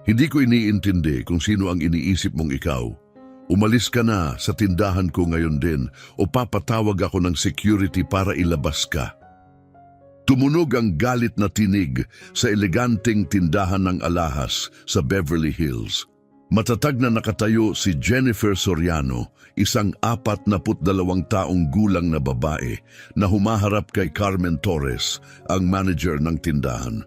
Hindi ko iniintindi kung sino ang iniisip mong ikaw. Umalis ka na sa tindahan ko ngayon din o papatawag ako ng security para ilabas ka. Tumunog ang galit na tinig sa eleganteng tindahan ng alahas sa Beverly Hills. Matatag na nakatayo si Jennifer Soriano, isang 42 taong gulang na babae na humaharap kay Carmen Torres, ang manager ng tindahan.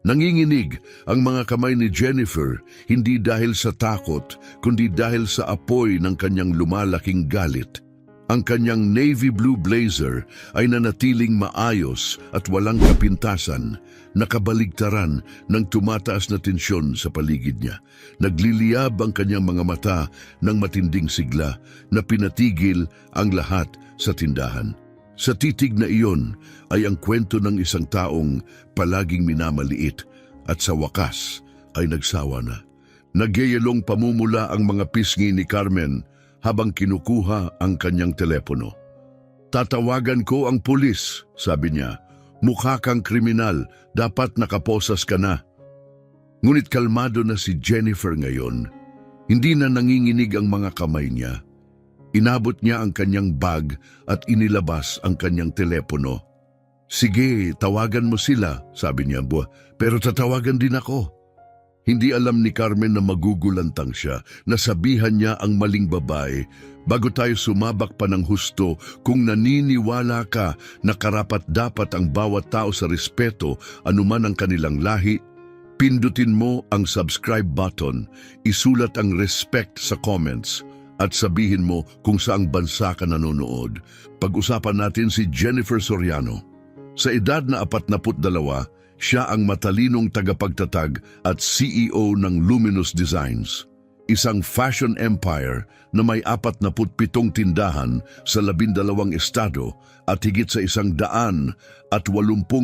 Nanginginig ang mga kamay ni Jennifer, hindi dahil sa takot, kundi dahil sa apoy ng kanyang lumalaking galit. Ang kanyang navy blue blazer ay nanatiling maayos at walang kapintasan, nakabaligtaran ng tumataas na tensyon sa paligid niya. Nagliliyab ang kanyang mga mata ng matinding sigla na pinatigil ang lahat sa tindahan. Sa titig na iyon ay ang kwento ng isang taong palaging minamaliit at sa wakas ay nagsawa na. Nagyayalong pamumula ang mga pisngi ni Carmen habang kinukuha ang kanyang telepono. "Tatawagan ko ang pulis," sabi niya. "Mukha kang kriminal, dapat nakaposas ka na." Ngunit kalmado na si Jennifer ngayon. Hindi na nanginginig ang mga kamay niya. Inabot niya ang kanyang bag at inilabas ang kanyang telepono. "Sige, tawagan mo sila," sabi niya, "pero tatawagan din ako." Hindi alam ni Carmen na magugulantang siya. Nasabihan niya ang maling babae. "Bago tayo sumabak pa ng husto, kung naniniwala ka na karapat-dapat ang bawat tao sa respeto, anuman ang kanilang lahi, pindutin mo ang subscribe button, isulat ang respect sa comments, at sabihin mo kung saang bansa ka nanonood." Pag-usapan natin si Jennifer Soriano. Sa edad na 42, siya ang matalinong tagapagtatag at CEO ng Luminous Designs, isang fashion empire na may 47 tindahan sa 12 estado at higit sa $180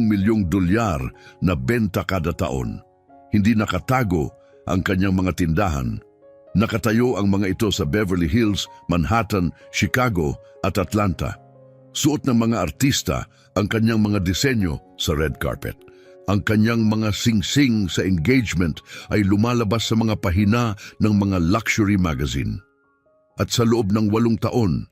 milyong na benta kada taon. Hindi nakatago ang kanyang mga tindahan. Nakatayo ang mga ito sa Beverly Hills, Manhattan, Chicago at Atlanta. Suot ng mga artista ang kanyang mga disenyo sa red carpet. Ang kanyang mga singsing sa engagement ay lumalabas sa mga pahina ng mga luxury magazine. At sa loob ng 8 taon,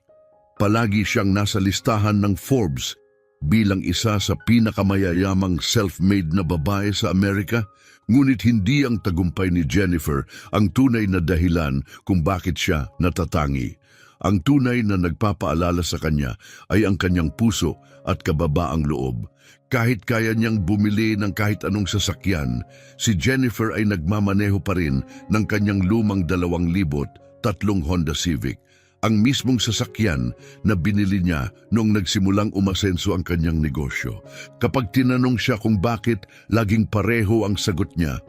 palagi siyang nasa listahan ng Forbes bilang isa sa pinakamayayamang self-made na babae sa Amerika. Ngunit hindi ang tagumpay ni Jennifer ang tunay na dahilan kung bakit siya natatangi. Ang tunay na nagpapaalala sa kanya ay ang kanyang puso at kababaang loob. Kahit kaya niyang bumili ng kahit anong sasakyan, si Jennifer ay nagmamaneho pa rin ng kanyang lumang 2003 Honda Civic, ang mismong sasakyan na binili niya noong nagsimulang umasenso ang kanyang negosyo. Kapag tinanong siya kung bakit, laging pareho ang sagot niya,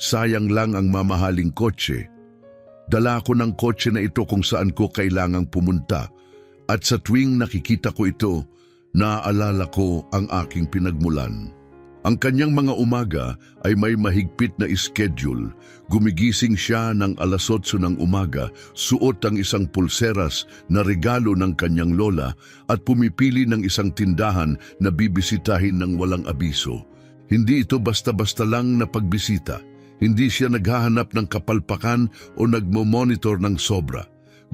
"Sayang lang ang mamahaling kotse. Dala ko ng kotse na ito kung saan ko kailangang pumunta, at sa tuwing nakikita ko ito, naaalala ko ang aking pinagmulan." Ang kanyang mga umaga ay may mahigpit na schedule. Gumigising siya ng 8:00 ng umaga, suot ang isang pulseras na regalo ng kanyang lola at pumipili ng isang tindahan na bibisitahin ng walang abiso. Hindi ito basta-basta lang na pagbisita. Hindi siya naghahanap ng kapalpakan o nagmo-monitor ng sobra.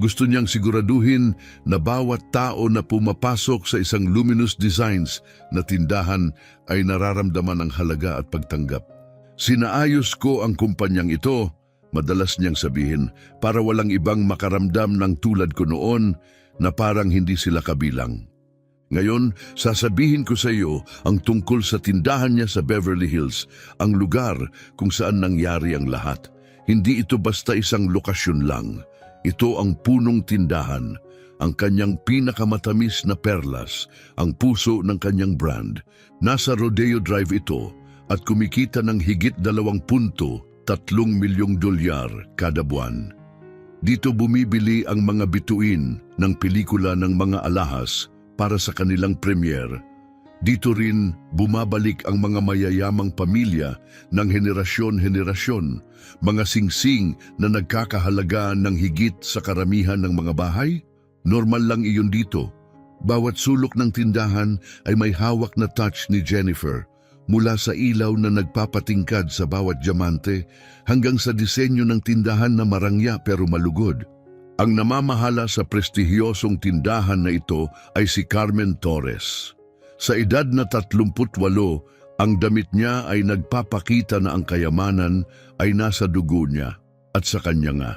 Gusto niyang siguraduhin na bawat tao na pumapasok sa isang Luminous Designs na tindahan ay nararamdaman ang halaga at pagtanggap. "Sinaayos ko ang kumpanyang ito," madalas niyang sabihin, "para walang ibang makaramdam ng tulad ko noon na parang hindi sila kabilang." Ngayon, sasabihin ko sa iyo ang tungkol sa tindahan niya sa Beverly Hills, ang lugar kung saan nangyari ang lahat. Hindi ito basta isang lokasyon lang. Ito ang punong tindahan, ang kanyang pinakamatamis na perlas, ang puso ng kanyang brand. Nasa Rodeo Drive ito at kumikita ng higit $2.3 milyong kada buwan. Dito bumibili ang mga bituin ng pelikula ng mga alahas para sa kanilang premiere. Dito rin bumabalik ang mga mayayamang pamilya ng henerasyon-henerasyon, mga singsing na nagkakahalaga ng higit sa karamihan ng mga bahay. Normal lang iyon dito. Bawat sulok ng tindahan ay may hawak na touch ni Jennifer. mula sa ilaw na nagpapatingkad sa bawat diamante hanggang sa disenyo ng tindahan na marangya pero malugod. Ang namamahala sa prestihiyosong tindahan na ito ay si Carmen Torres. Sa edad na 38, ang damit niya ay nagpapakita na ang kayamanan ay nasa dugo niya at sa kanya nga.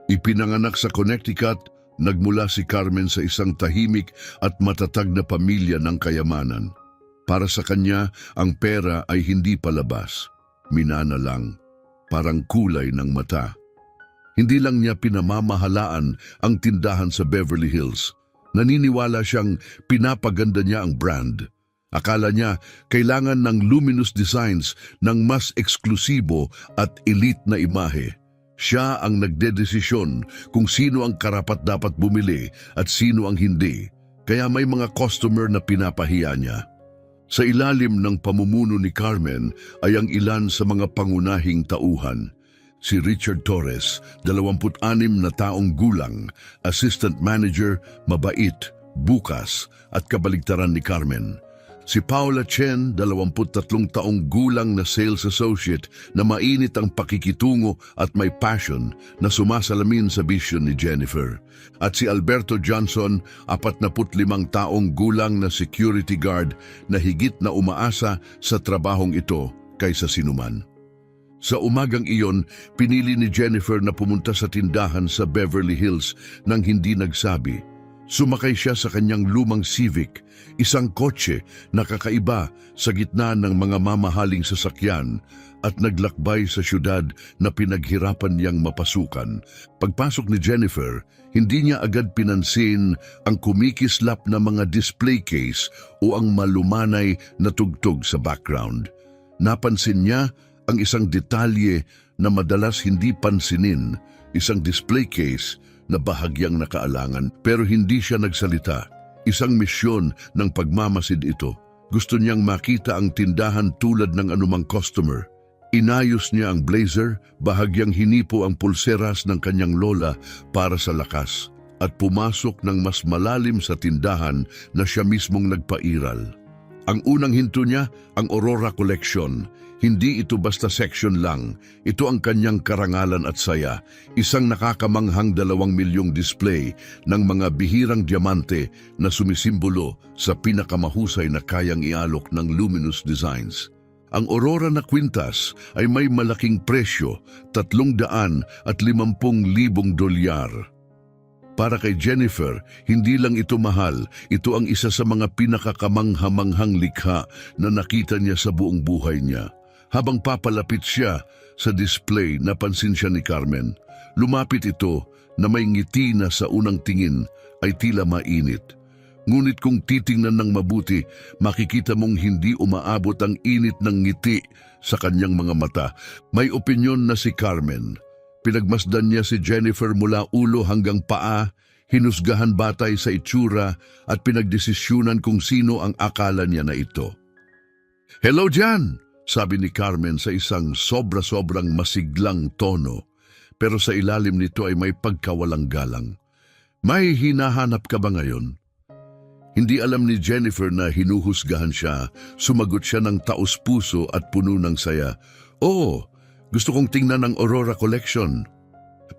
Ipinanganak sa Connecticut, nagmula si Carmen sa isang tahimik at matatag na pamilya ng kayamanan. Para sa kanya, ang pera ay hindi palabas, minana lang, parang kulay ng mata. Hindi lang niya pinamamahalaan ang tindahan sa Beverly Hills. Naniniwala siyang pinapaganda niya ang brand. Akala niya kailangan ng luminous designs ng mas eksklusibo at elite na imahe. Siya ang nagdedesisyon kung sino ang karapat-dapat bumili at sino ang hindi, kaya may mga customer na pinapahiya niya. Sa ilalim ng pamumuno ni Carmen ay ang ilan sa mga pangunahing tauhan. Si Richard Torres, 26 na taong gulang, assistant manager, mabait, bukas at kabaligtaran ni Carmen. Si Paula Chen, 23 taong gulang na sales associate na mainit ang pakikitungo at may passion na sumasalamin sa vision ni Jennifer. At si Alberto Johnson, 45 taong gulang na security guard na higit na umaasa sa trabahong ito kaysa sinuman. Sa umagang iyon, pinili ni Jennifer na pumunta sa tindahan sa Beverly Hills nang hindi nagsabi. Sumakay siya sa kanyang lumang Civic, isang kotse na kakaiba sa gitna ng mga mamahaling sasakyan at naglakbay sa syudad na pinaghirapan niyang mapasukan. Pagpasok ni Jennifer, hindi niya agad pinansin ang kumikislap na mga display case o ang malumanay na tugtog sa background. Napansin niya ang isang detalye na madalas hindi pansinin, isang display case na bahagyang nakaalangan pero hindi siya nagsalita. Isang misyon ng pagmamasid ito. Gusto niyang makita ang tindahan tulad ng anumang customer. Inayos niya ang blazer, bahagyang hinipo ang pulseras ng kanyang lola para sa lakas at pumasok ng mas malalim sa tindahan na siya mismong nagpairal. Ang unang hinto niya, ang Aurora Collection. Hindi ito basta section lang. Ito ang kanyang karangalan at saya. Isang nakakamanghang 2 milyong display ng mga bihirang diamante na sumisimbolo sa pinakamahusay na kayang ialok ng luminous designs. Ang Aurora na kwintas ay may malaking presyo, $350,000. Para kay Jennifer, hindi lang ito mahal, ito ang isa sa mga pinakakamanghamanghang likha na nakita niya sa buong buhay niya. Habang papalapit siya sa display, napansin siya ni Carmen. Lumapit ito na may ngiti na sa unang tingin ay tila mainit. Ngunit kung titingnan ng mabuti, makikita mong hindi umaabot ang init ng ngiti sa kanyang mga mata. May opinyon na si Carmen. Pinagmasdan niya si Jennifer mula ulo hanggang paa, hinusgahan batay sa itsura at pinagdesisyunan kung sino ang akala niya na ito. "Hello Jan!" sabi ni Carmen sa isang sobra-sobrang masiglang tono, pero sa ilalim nito ay may pagkawalang galang. "May hinahanap ka ba ngayon?" Hindi alam ni Jennifer na hinuhusgahan siya. Sumagot siya ng taos-puso at puno ng saya. "Oo, gusto kong tingnan ang Aurora Collection."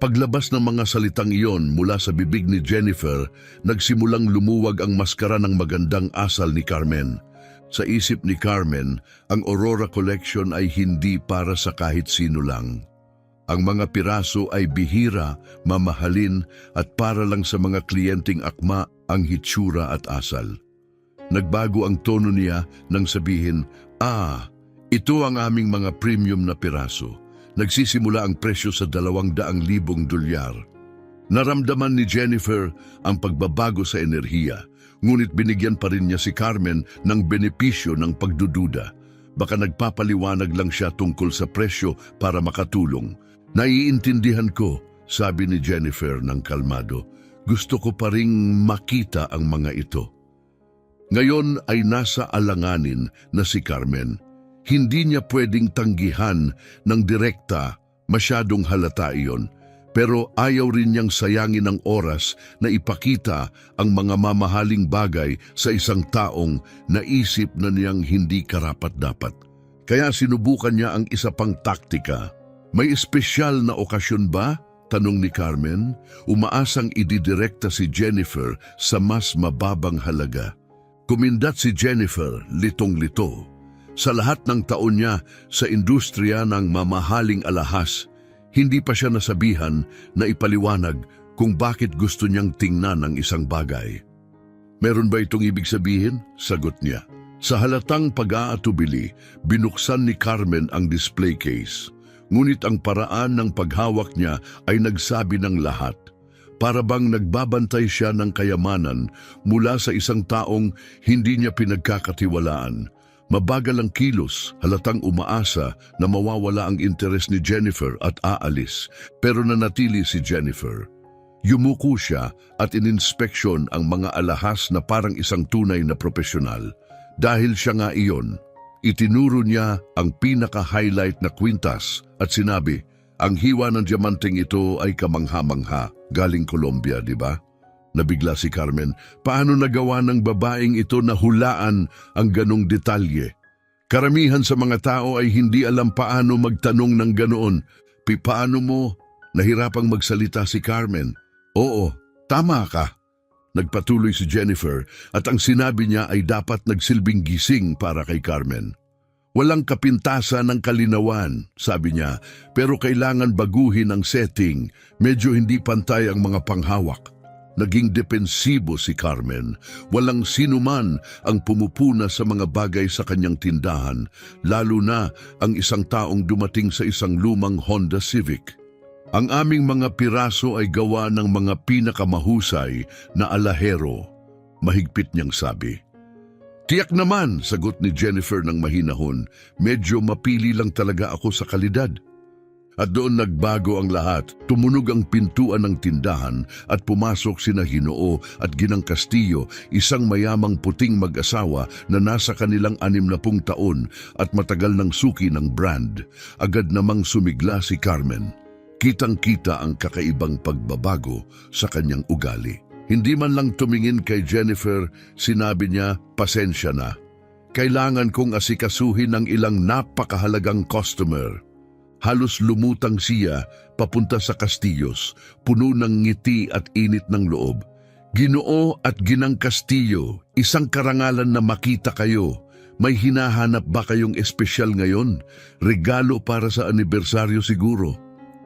Paglabas ng mga salitang iyon mula sa bibig ni Jennifer, nagsimulang lumuwag ang maskara ng magandang asal ni Carmen. Sa isip ni Carmen, ang Aurora Collection ay hindi para sa kahit sino lang. Ang mga piraso ay bihira, mamahalin at para lang sa mga kliyenteng akma ang hitsura at asal. Nagbago ang tono niya nang sabihin, ito ang aming mga premium na piraso. Nagsisimula ang presyo sa $200,000. Naramdaman ni Jennifer ang pagbabago sa enerhiya, ngunit binigyan pa rin niya si Carmen ng benepisyo ng pagdududa. Baka nagpapaliwanag lang siya tungkol sa presyo para makatulong. "Naiintindihan ko," sabi ni Jennifer ng kalmado. "Gusto ko pa ring makita ang mga ito." Ngayon ay nasa alanganin na si Carmen. Hindi niya pwedeng tanggihan ng direkta, masyadong halata iyon. Pero ayaw rin niyang sayangin ang oras na ipakita ang mga mamahaling bagay sa isang taong naisip na niyang hindi karapat-dapat. Kaya sinubukan niya ang isa pang taktika. May espesyal na okasyon ba? Tanong ni Carmen, umaasang ididirekta si Jennifer sa mas mababang halaga. Kumindat si Jennifer, litong-lito. Sa lahat ng taon niya sa industriya ng mamahaling alahas, hindi pa siya nasabihan na ipaliwanag kung bakit gusto niyang tingnan ang isang bagay. Meron ba itong ibig sabihin? Sagot niya. Sa halatang pag-aatubili, binuksan ni Carmen ang display case. Ngunit ang paraan ng paghawak niya ay nagsabi ng lahat. Para bang nagbabantay siya ng kayamanan mula sa isang taong hindi niya pinagkakatiwalaan. Mabagal ang kilos, halatang umaasa na mawawala ang interes ni Jennifer at aalis, pero nanatili si Jennifer. Yumuko siya at ininspeksyon ang mga alahas na parang isang tunay na profesional. Dahil siya nga iyon, itinuro niya ang pinaka-highlight na kwintas at sinabi, ang hiwa ng diamanteng ito ay kamangha-mangha, galing Colombia, di ba? Nabigla si Carmen, paano nagawa ng babaeng ito na hulaan ang ganong detalye? Karamihan sa mga tao ay hindi alam paano magtanong ng ganoon. Paano mo? Nahirapang magsalita si Carmen. Oo, tama ka. Nagpatuloy si Jennifer at ang sinabi niya ay dapat nagsilbing gising para kay Carmen. Walang kapintasan ng kalinawan, sabi niya, pero kailangan baguhin ang setting. Medyo hindi pantay ang mga panghawak. Naging depensibo si Carmen. Walang sinuman ang pumupuna sa mga bagay sa kanyang tindahan, lalo na ang isang taong dumating sa isang lumang Honda Civic. Ang aming mga piraso ay gawa ng mga pinakamahusay na alahero, mahigpit niyang sabi. Tiyak naman, sagot ni Jennifer ng mahinahon, medyo mapili lang talaga ako sa kalidad. At doon nagbago ang lahat. Tumunog ang pintuan ng tindahan at pumasok sina Ginoo at Ginang Castillo, isang mayamang puting mag-asawa na nasa kanilang 60 taon at matagal ng suki ng brand. Agad namang sumigla si Carmen. Kitang-kita ang kakaibang pagbabago sa kanyang ugali. Hindi man lang tumingin kay Jennifer, sinabi niya, pasensya na. Kailangan kong asikasuhin ng ilang napakahalagang customer. Halos lumutang siya papunta sa Castillos, puno ng ngiti at init ng loob. Ginoo at Ginang Castillo, isang karangalan na makita kayo. May hinahanap ba kayong espesyal ngayon? Regalo para sa anibersaryo siguro.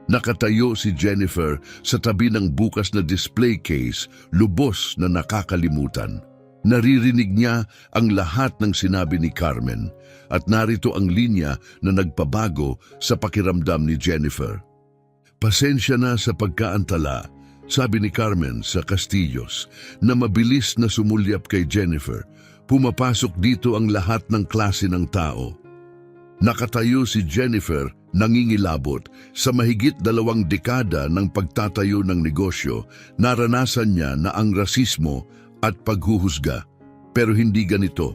Nakatayo si Jennifer sa tabi ng bukas na display case, lubos na nakakalimutan. Naririnig niya ang lahat ng sinabi ni Carmen at narito ang linya na nagpabago sa pakiramdam ni Jennifer. Pasensya na sa pagkaantala, sabi ni Carmen sa Castillos na mabilis na sumulyap kay Jennifer. Pumapasok dito ang lahat ng klase ng tao. Nakatayo si Jennifer nangingilabot. Sa mahigit 2 dekada ng pagtatayo ng negosyo, naranasan niya na ang rasismo at paghuhusga. Pero hindi ganito.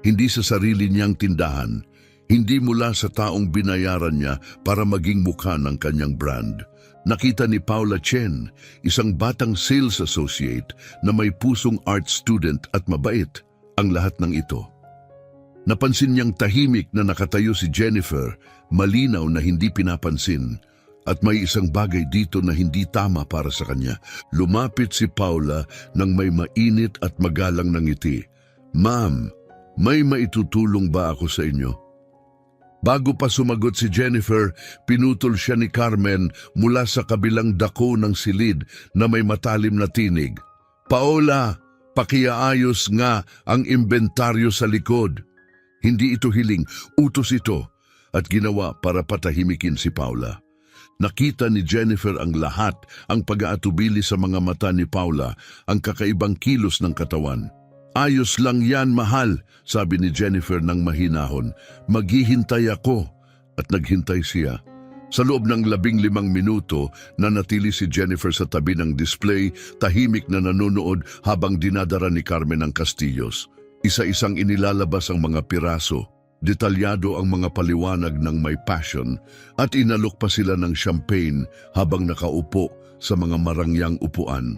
Hindi sa sarili niyang tindahan. Hindi mula sa taong binayaran niya para maging mukha ng kanyang brand. Nakita ni Paula Chen, isang batang sales associate na may pusong art student at mabait, ang lahat ng ito. Napansin niyang tahimik na nakatayo si Jennifer, malinaw na hindi pinapansin. At may isang bagay dito na hindi tama para sa kanya. Lumapit si Paula nang may mainit at magalang na ngiti. Ma'am, may maitutulong ba ako sa inyo? Bago pa sumagot si Jennifer, pinutol siya ni Carmen mula sa kabilang dako ng silid na may matalim na tinig. Paula, pakiaayos nga ang inventaryo sa likod. Hindi ito hiling, utos ito, at ginawa para patahimikin si Paula. Nakita ni Jennifer ang lahat, ang pag-aatubili sa mga mata ni Paula, ang kakaibang kilos ng katawan. Ayos lang yan, mahal, sabi ni Jennifer ng mahinahon. Maghihintay ako. At naghintay siya. Sa loob ng 15 minuto, nanatili si Jennifer sa tabi ng display, tahimik na nanonood habang dinadara ni Carmen ang Castillos. Isa-isang inilalabas ang mga piraso. Detalyado ang mga paliwanag ng may passion at inalok pa sila ng champagne habang nakaupo sa mga marangyang upuan.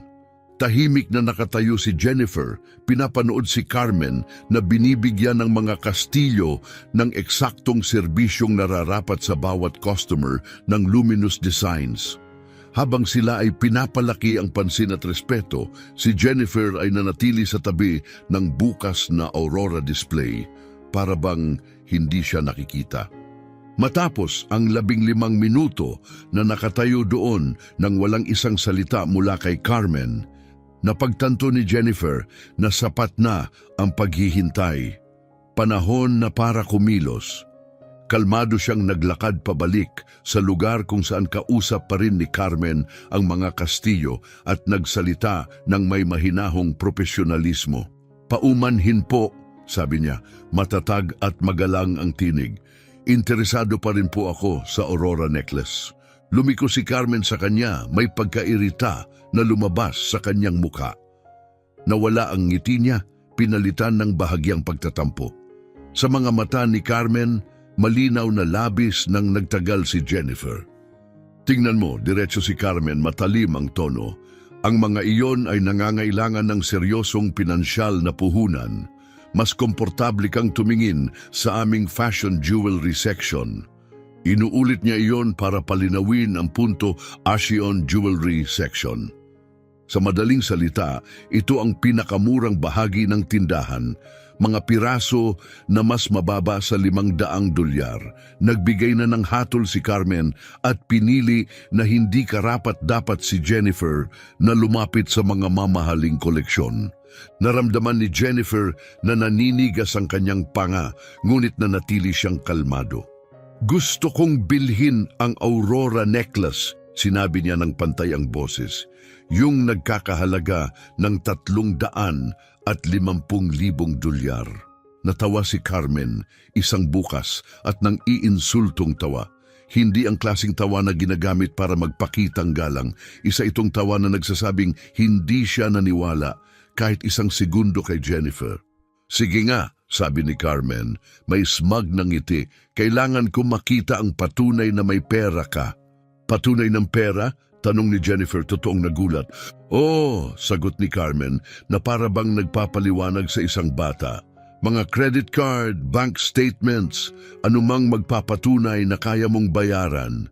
Tahimik na nakatayo si Jennifer, pinapanood si Carmen na binibigyan ng mga kastilyo ng eksaktong serbisyong nararapat sa bawat customer ng luminous designs. Habang sila ay pinapalaki ang pansin at respeto, si Jennifer ay nanatili sa tabi ng bukas na Aurora display para bang hindi siya nakikita. Matapos ang 15 minuto na nakatayo doon nang walang isang salita mula kay Carmen, napagtanto ni Jennifer na sapat na ang paghihintay. Panahon na para kumilos. Kalmado siyang naglakad pabalik sa lugar kung saan kausap pa rin ni Carmen ang mga kastilyo at nagsalita ng may mahinahong profesionalismo. "Paumanhin po," sabi niya, matatag at magalang ang tinig. "Interesado pa rin po ako sa Aurora necklace." Lumiko si Carmen sa kanya, may pagkairita na lumabas sa kanyang muka. Nawala ang ngiti niya, pinalitan ng bahagyang pagtatampo. Sa mga mata ni Carmen, malinaw na labis nang nagtagal si Jennifer. "Tingnan mo," diretso si Carmen, matalim ang tono. "Ang mga iyon ay nangangailangan ng seryosong pinansyal na puhunan. Mas komportable kang tumingin sa aming fashion jewelry section." Inuulit niya iyon para palinawin ang punto, Asian Jewelry Section. Sa madaling salita, ito ang pinakamurang bahagi ng tindahan, mga piraso na mas mababa sa $500. Nagbigay na ng hatol si Carmen at pinili na hindi karapat-dapat si Jennifer na lumapit sa mga mamahaling koleksyon. Naramdaman ni Jennifer na naninigas ang kanyang panga, ngunit nanatili siyang kalmado. "Gusto kong bilhin ang Aurora necklace," sinabi niya ng pantay ang boses, "yung nagkakahalaga ng $350,000. Natawa si Carmen, isang bukas at nang iinsultong tawa. Hindi ang klaseng tawa na ginagamit para magpakitang galang. Isa itong tawa na nagsasabing hindi siya naniwala kahit isang segundo kay Jennifer. "Sige nga," sabi ni Carmen, may smug na ngiti, "kailangan ko makita ang patunay na may pera ka." "Patunay ng pera?" tanong ni Jennifer, totoong nagulat. "Oo," sagot ni Carmen na para bang nagpapaliwanag sa isang bata. "Mga credit card, bank statements, anumang magpapatunay na kaya mong bayaran."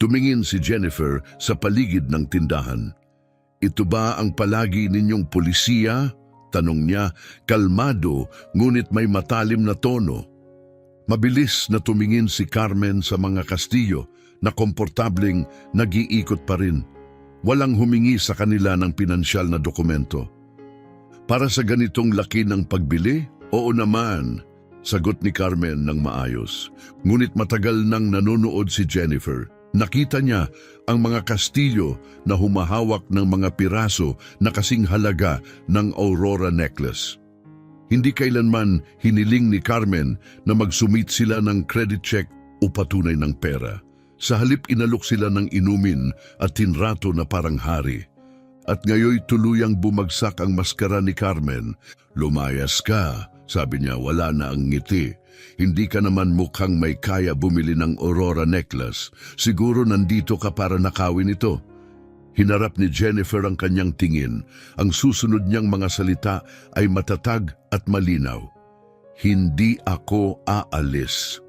Tumingin si Jennifer sa paligid ng tindahan. "Ito ba ang palagi ninyong polisiya?" tanong niya, kalmado ngunit may matalim na tono. Mabilis na tumingin si Carmen sa mga kastilyo na komportableng nag-iikot pa rin. Walang humingi sa kanila ng pinansyal na dokumento. "Para sa ganitong laki ng pagbili? Oo naman," sagot ni Carmen ng maayos. Ngunit matagal nang nanonood si Jennifer. Nakita niya ang mga kastilyo na humahawak ng mga piraso na kasing halaga ng Aurora necklace. Hindi kailanman hiniling ni Carmen na magsumit sila ng credit check o patunay ng pera. Sa halip inalok sila ng inumin at tinrato na parang hari. At ngayoy tuluyang bumagsak ang maskara ni Carmen. "Lumayas ka," sabi niya, wala na ang ngiti. "Hindi ka naman mukhang may kaya bumili ng Aurora necklace. Siguro nandito ka para nakawin ito." Hinarap ni Jennifer ang kanyang tingin. Ang susunod niyang mga salita ay matatag at malinaw. "Hindi ako aalis."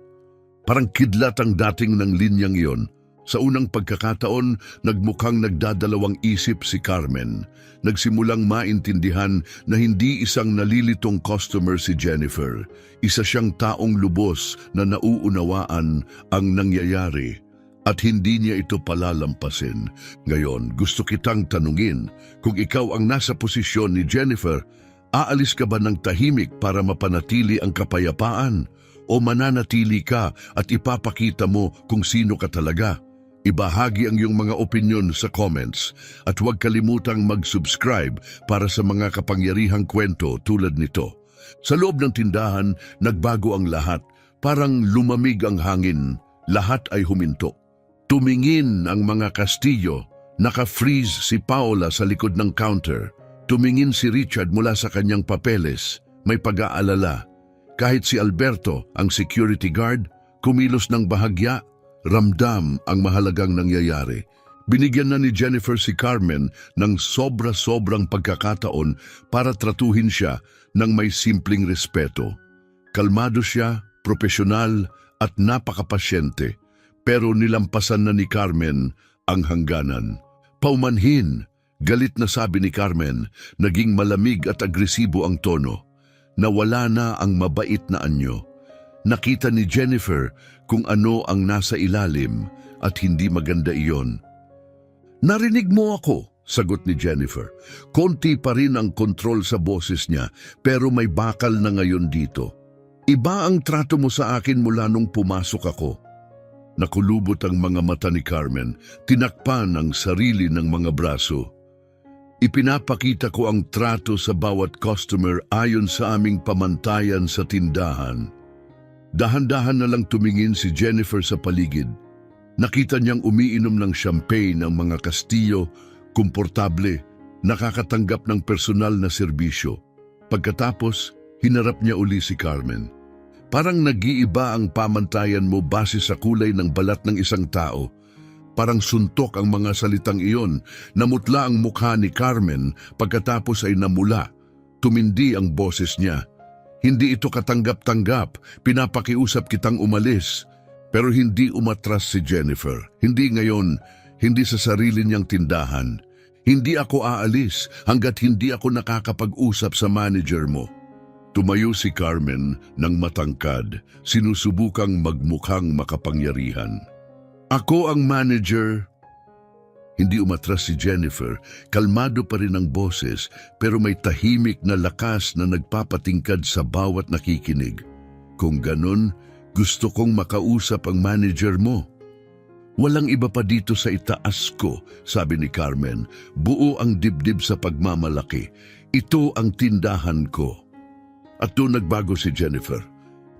Parang kidlat ang dating ng linyang iyon. Sa unang pagkakataon, nagmukhang nagdadalawang isip si Carmen. Nagsimulang maintindihan na hindi isang nalilitong customer si Jennifer. Isa siyang taong lubos na nauunawaan ang nangyayari at hindi niya ito palalampasin. "Ngayon, gusto kitang tanungin, kung ikaw ang nasa posisyon ni Jennifer, aalis ka ba ng tahimik para mapanatili ang kapayapaan? O mananatili ka at ipapakita mo kung sino ka talaga?" Ibahagi ang iyong mga opinyon sa comments at huwag kalimutang mag-subscribe para sa mga kapangyarihang kwento tulad nito. Sa loob ng tindahan, nagbago ang lahat. Parang lumamig ang hangin. Lahat ay huminto. Tumingin ang mga kastilyo. Naka-freeze si Paola sa likod ng counter. Tumingin si Richard mula sa kanyang papeles. May pag-aalala. Kahit si Alberto, ang security guard, kumilos ng bahagya, ramdam ang mahalagang nangyayari. Binigyan na ni Jennifer si Carmen ng sobra-sobrang pagkakataon para tratuhin siya ng may simpleng respeto. Kalmado siya, propesyonal at napakapasyente, pero nilampasan na ni Carmen ang hangganan. Paumanhin, galit na sabi ni Carmen, naging malamig at agresibo ang tono. Nawala na ang mabait na anyo. Nakita ni Jennifer kung ano ang nasa ilalim at hindi maganda iyon. Narinig mo ako, sagot ni Jennifer. Konti pa rin ang kontrol sa boses niya, pero may bakal na ngayon dito. Iba ang trato mo sa akin mula nung pumasok ako. Nakulubot ang mga mata ni Carmen, tinakpan ang sarili ng mga braso. Ipinapakita ko ang trato sa bawat customer ayon sa aming pamantayan sa tindahan. Dahan-dahan na lang tumingin si Jennifer sa paligid. Nakita niyang umiinom ng champagne ang mga Kastilyo, komportable, nakakatanggap ng personal na serbisyo. Pagkatapos, hinarap niya uli si Carmen. Parang nag-iiba ang pamantayan mo base sa kulay ng balat ng isang tao. Parang suntok ang mga salitang iyon. Namutla ang mukha ni Carmen pagkatapos ay namula. Tumindi ang boses niya. Hindi ito katanggap-tanggap, pinapakiusap kitang umalis. Pero hindi umatras si Jennifer. Hindi ngayon, hindi sa sarili niyang tindahan. Hindi ako aalis hanggat hindi ako nakakapag-usap sa manager mo. Tumayo si Carmen ng matangkad, sinusubukang magmukhang makapangyarihan. Ako ang manager. Hindi umatras si Jennifer, kalmado pa rin ang boses pero may tahimik na lakas na nagpapatingkad sa bawat nakikinig. Kung ganun, gusto kong makausap ang manager mo. Walang iba pa dito sa itaas ko, sabi ni Carmen. Buo ang dibdib sa pagmamalaki. Ito ang tindahan ko. At doon nagbago si Jennifer.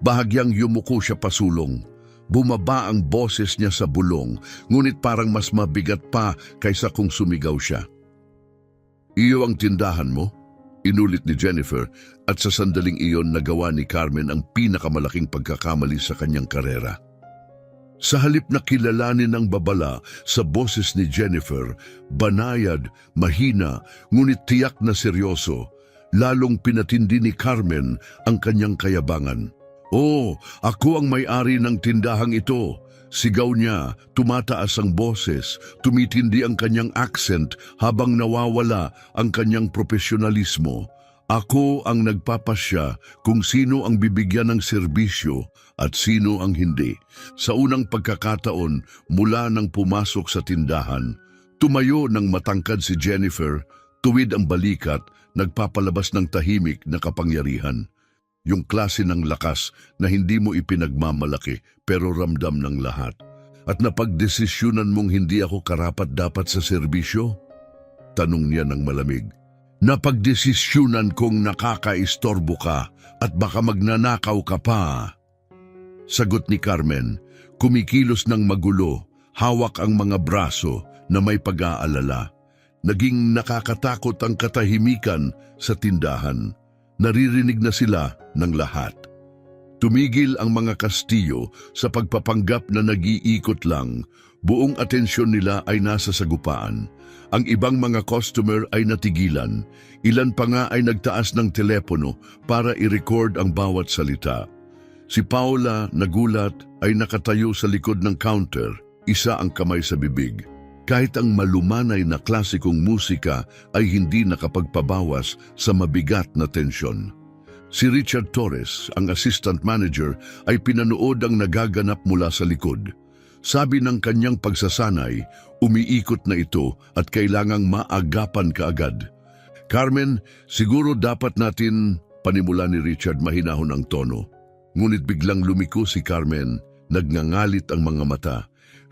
Bahagyang yumuko siya pasulong. Bumaba ang boses niya sa bulong, ngunit parang mas mabigat pa kaysa kung sumigaw siya. Iyo ang tindahan mo? Inulit ni Jennifer at sa sandaling iyon nagawa ni Carmen ang pinakamalaking pagkakamali sa kanyang karera. Sa halip na kilalanin ng babala sa boses ni Jennifer, banayad, mahina, ngunit tiyak na seryoso, lalong pinatindi ni Carmen ang kanyang kayabangan. "Oh, ako ang may-ari ng tindahang ito." Sigaw niya, tumataas ang boses, tumitindi ang kanyang accent habang nawawala ang kanyang profesionalismo. Ako ang nagpapasya kung sino ang bibigyan ng serbisyo at sino ang hindi. Sa unang pagkakataon, mula nang pumasok sa tindahan, tumayo ng matangkad si Jennifer, tuwid ang balikat, nagpapalabas ng tahimik na kapangyarihan. Yung klase ng lakas na hindi mo ipinagmamalaki pero ramdam ng lahat. At napagdesisyonan mong hindi ako karapat-dapat sa serbisyo? Tanong niya ng malamig. Napagdesisyonan kong nakakaistorbo ka at baka magnanakaw ka pa. Sagot ni Carmen, kumikilos ng magulo, hawak ang mga braso na may pag-aalala. Naging nakakatakot ang katahimikan sa tindahan. Naririnig na sila ng lahat. Tumigil ang mga Kastilyo sa pagpapanggap na nag-iikot lang. Buong atensyon nila ay nasa sagupaan. Ang ibang mga customer ay natigilan. Ilan pa nga ay nagtaas ng telepono para i-record ang bawat salita. Si Paula, nagulat, ay nakatayo sa likod ng counter, isa ang kamay sa bibig. Kahit ang malumanay na klasikong musika ay hindi nakapagpabawas sa mabigat na tensyon. Si Richard Torres, ang assistant manager, ay pinanood ang nagaganap mula sa likod. Sabi ng kanyang pagsasanay, umiikot na ito at kailangang maagapan kaagad. Carmen, siguro dapat natin, panimula ni Richard mahinahon ang tono. Ngunit biglang lumiko si Carmen, nagngangalit ang mga mata.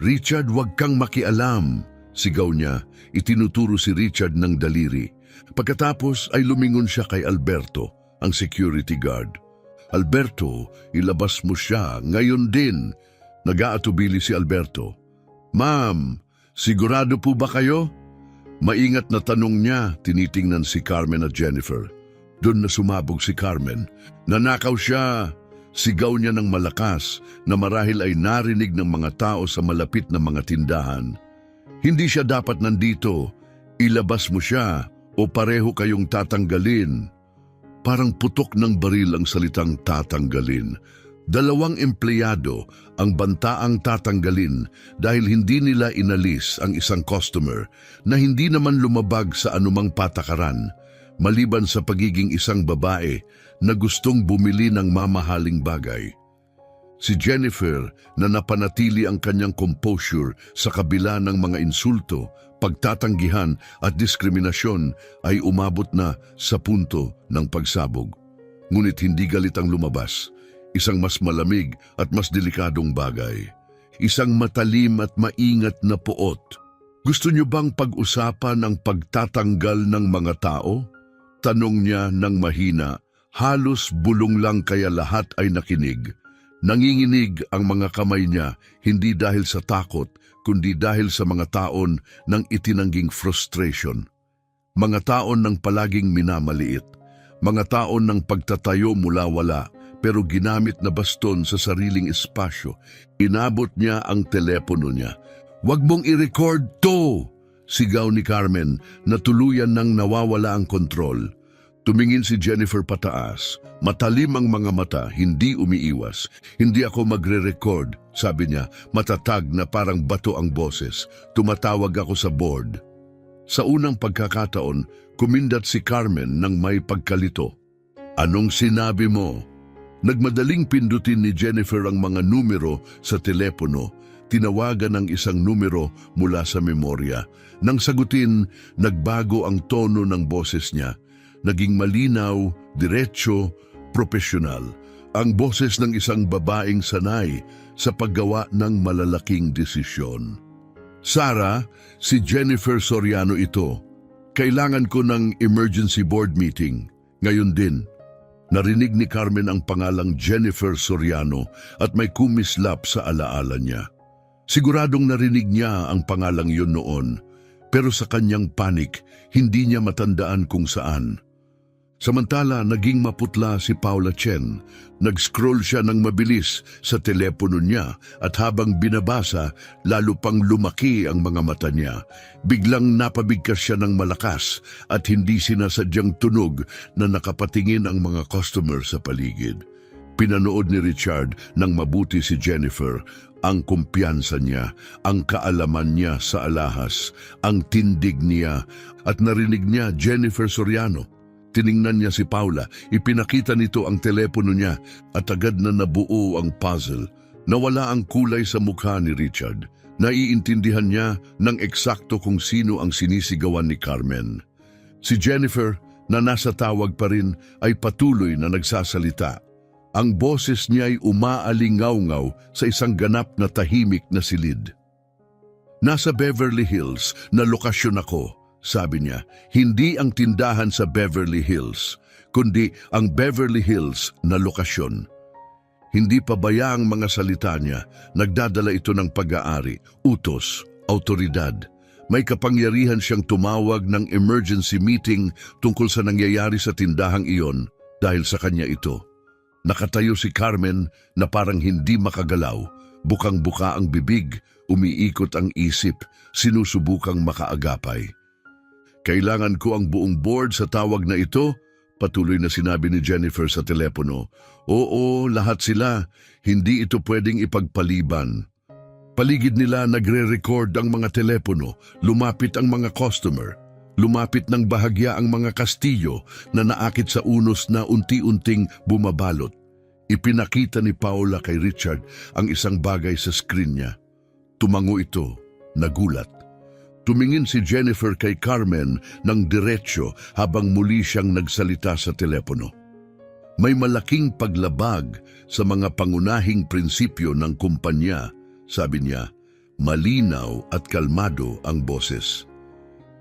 Richard, wag kang makialam, sigaw niya. Itinuturo si Richard ng daliri. Pagkatapos ay lumingon siya kay Alberto, ang security guard. Alberto, ilabas mo siya ngayon din. Nag-aatubili si Alberto. Ma'am, sigurado po ba kayo? Maingat na tanong niya, tinitingnan si Carmen at Jennifer. Doon na sumabog si Carmen. Nanakaw siya! Sigaw niya ng malakas na marahil ay narinig ng mga tao sa malapit na mga tindahan. Hindi siya dapat nandito. Ilabas mo siya o pareho kayong tatanggalin. Parang putok ng baril ang salitang tatanggalin. 2 empleyado ang bantaang tatanggalin dahil hindi nila inalis ang isang customer na hindi naman lumabag sa anumang patakaran, maliban sa pagiging isang babae na gustong bumili ng mamahaling bagay. Si Jennifer na napanatili ang kanyang composure sa kabila ng mga insulto, pagtatanggihan at diskriminasyon ay umabot na sa punto ng pagsabog. Ngunit hindi galit ang lumabas. Isang mas malamig at mas delikadong bagay. Isang matalim at maingat na puot. Gusto niyo bang pag-usapan ang pagtatanggal ng mga tao? Tanong niya ng mahina, halos bulong lang kaya lahat ay nakinig. Nanginginig ang mga kamay niya hindi dahil sa takot, kundi dahil sa mga taon ng itinangging frustration. Mga taon ng palaging minamaliit. Mga taon ng pagtatayo mula wala, pero ginamit na baston sa sariling espasyo. Inabot niya ang telepono niya. "Huwag mong i-record to!" Sigaw ni Carmen na tuluyan nang nawawala ang kontrol. Tumingin si Jennifer pataas. Matalim ang mga mata, hindi umiiwas. "Hindi ako magre-record," sabi niya, matatag na parang bato ang boses. "Tumatawag ako sa board." Sa unang pagkakataon, kumindat si Carmen nang may pagkalito. "Anong sinabi mo?" Nagmadaling pindutin ni Jennifer ang mga numero sa telepono. Tinawagan ang isang numero mula sa memorya. Nang sagutin, nagbago ang tono ng boses niya. Naging malinaw, diretso, profesional. Ang boses ng isang babaeng sanay sa paggawa ng malalaking desisyon. "Sarah, si Jennifer Soriano ito. Kailangan ko ng emergency board meeting. Ngayon din." Narinig ni Carmen ang pangalang Jennifer Soriano at may kumislap sa alaala niya. Siguradong narinig niya ang pangalang yun noon, pero sa kanyang panik, hindi niya matandaan kung saan. Samantala, naging maputla si Paula Chen. Nag-scroll siya ng mabilis sa telepono niya at habang binabasa, lalo pang lumaki ang mga mata niya. Biglang napabigkas siya ng malakas at hindi sinasadyang tunog na nakapatingin ang mga customer sa paligid. Pinanood ni Richard ng mabuti si Jennifer, ang kumpiyansa niya, ang kaalaman niya sa alahas, ang tindig niya, at narinig niya Jennifer Soriano. Tiningnan niya si Paula, ipinakita nito ang telepono niya at agad na nabuo ang puzzle. Nawala ang kulay sa mukha ni Richard. Naiintindihan niya ng eksakto kung sino ang sinisigawan ni Carmen. Si Jennifer, na nasa tawag pa rin, ay patuloy na nagsasalita. Ang boses niya ay umaalingaw-ngaw sa isang ganap na tahimik na silid. "Nasa Beverly Hills na lokasyon ako," sabi niya. "Hindi ang tindahan sa Beverly Hills, kundi ang Beverly Hills na lokasyon." Hindi pabaya ang mga salita niya, nagdadala ito ng pag-aari, utos, autoridad. May kapangyarihan siyang tumawag ng emergency meeting tungkol sa nangyayari sa tindahang iyon dahil sa kanya ito. Nakatayo si Carmen na parang hindi makagalaw, bukang-buka ang bibig, umiikot ang isip, sinusubukang makaagapay. "Kailangan ko ang buong board sa tawag na ito," patuloy na sinabi ni Jennifer sa telepono. "Oo, lahat sila. Hindi ito pwedeng ipagpaliban." Paligid nila nagre-record ang mga telepono, lumapit ang mga customer. Lumapit ng bahagya ang mga kastilyo na naakit sa unos na unti-unting bumabalot. Ipinakita ni Paula kay Richard ang isang bagay sa screen niya. Tumango ito, nagulat. Tumingin si Jennifer kay Carmen ng diretsyo habang muli siyang nagsalita sa telepono. "May malaking paglabag sa mga pangunahing prinsipyo ng kumpanya," sabi niya. Malinaw at kalmado ang boses.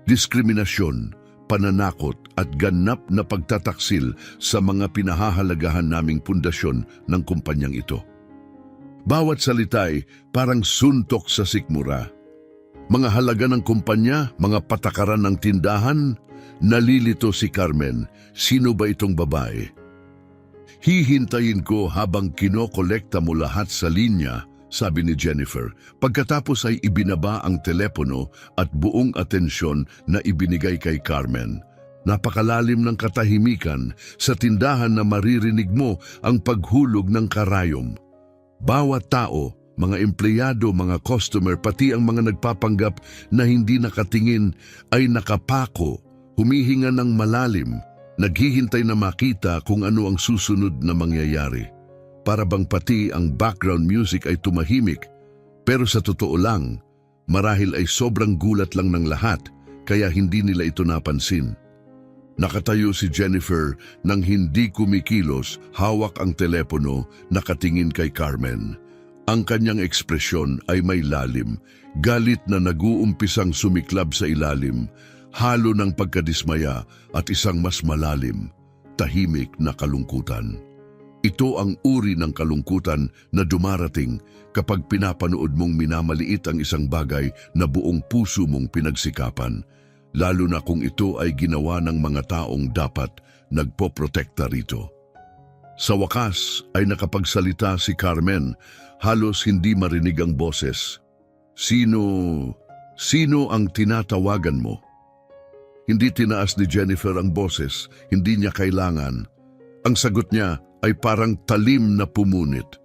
"Diskriminasyon, pananakot at ganap na pagtataksil sa mga pinahahalagahan naming pundasyon ng kumpanyang ito." Bawat salita'y parang suntok sa sikmura. Mga halaga ng kumpanya, mga patakaran ng tindahan, Nalilito si Carmen. Sino ba itong babae? Hihintayin ko habang kinokolekta mo lahat sa linya, sabi ni Jennifer. Pagkatapos ay ibinaba ang telepono at buong atensyon na ibinigay kay Carmen. Napakalalim ng katahimikan sa tindahan na maririnig mo ang paghulog ng karayom. Bawat tao, mga empleyado, mga customer, pati ang mga nagpapanggap na hindi nakatingin ay nakapako, humihinga ng malalim, naghihintay na makita kung ano ang susunod na mangyayari. Para bang pati ang background music ay tumahimik, pero sa totoo lang, marahil ay sobrang gulat lang ng lahat kaya hindi nila ito napansin. Nakatayo si Jennifer nang hindi kumikilos, hawak ang telepono, nakatingin kay Carmen. Ang kanyang ekspresyon ay may lalim, galit na nag-uumpisang sumiklab sa ilalim, halo ng pagkadismaya at isang mas malalim, tahimik na kalungkutan. Ito ang uri ng kalungkutan na dumarating kapag pinapanood mong minamaliit ang isang bagay na buong puso mong pinagsikapan, lalo na kung ito ay ginawa ng mga taong dapat nagpoprotekta rito. Sa wakas ay nakapagsalita si Carmen, halos hindi marinig ang boses. Sino ang tinatawagan mo? Hindi tinaas ni Jennifer ang boses, hindi niya kailangan. Ang sagot niya ay parang talim na pumunit.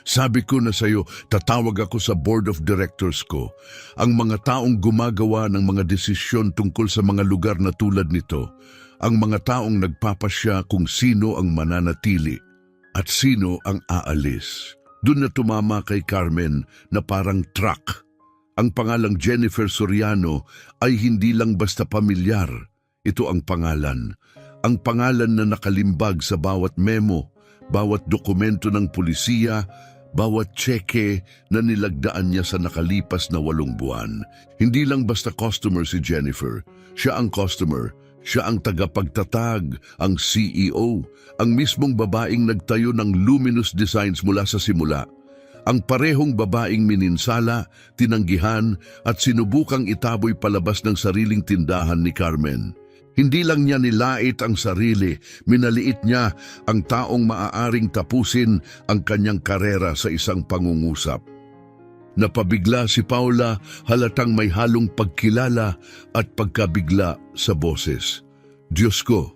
Sabi ko na sa'yo, tatawag ako sa board of directors ko. Ang mga taong gumagawa ng mga desisyon tungkol sa mga lugar na tulad nito. Ang mga taong nagpapasya kung sino ang mananatili at sino ang aalis. Doon na tumama kay Carmen na parang truck. Ang pangalang Jennifer Soriano ay hindi lang basta pamilyar. Ito ang pangalan. Ang pangalan na nakalimbag sa bawat memo, bawat dokumento ng pulisiya, bawat tseke na nilagdaan niya sa nakalipas na 8 buwan. Hindi lang basta customer si Jennifer. Siya ang customer. Siya ang tagapagtatag, ang CEO, ang mismong babaeng nagtayo ng Luminous Designs mula sa simula. Ang parehong babaeng mininsala, tinanggihan at sinubukang itaboy palabas ng sariling tindahan ni Carmen. Hindi lang niya nilait ang sarili, minaliit niya ang taong maaaring tapusin ang kanyang karera sa isang pangungusap. Napabigla si Paula, halatang may halong pagkilala at pagkabigla sa boses. Diyos ko!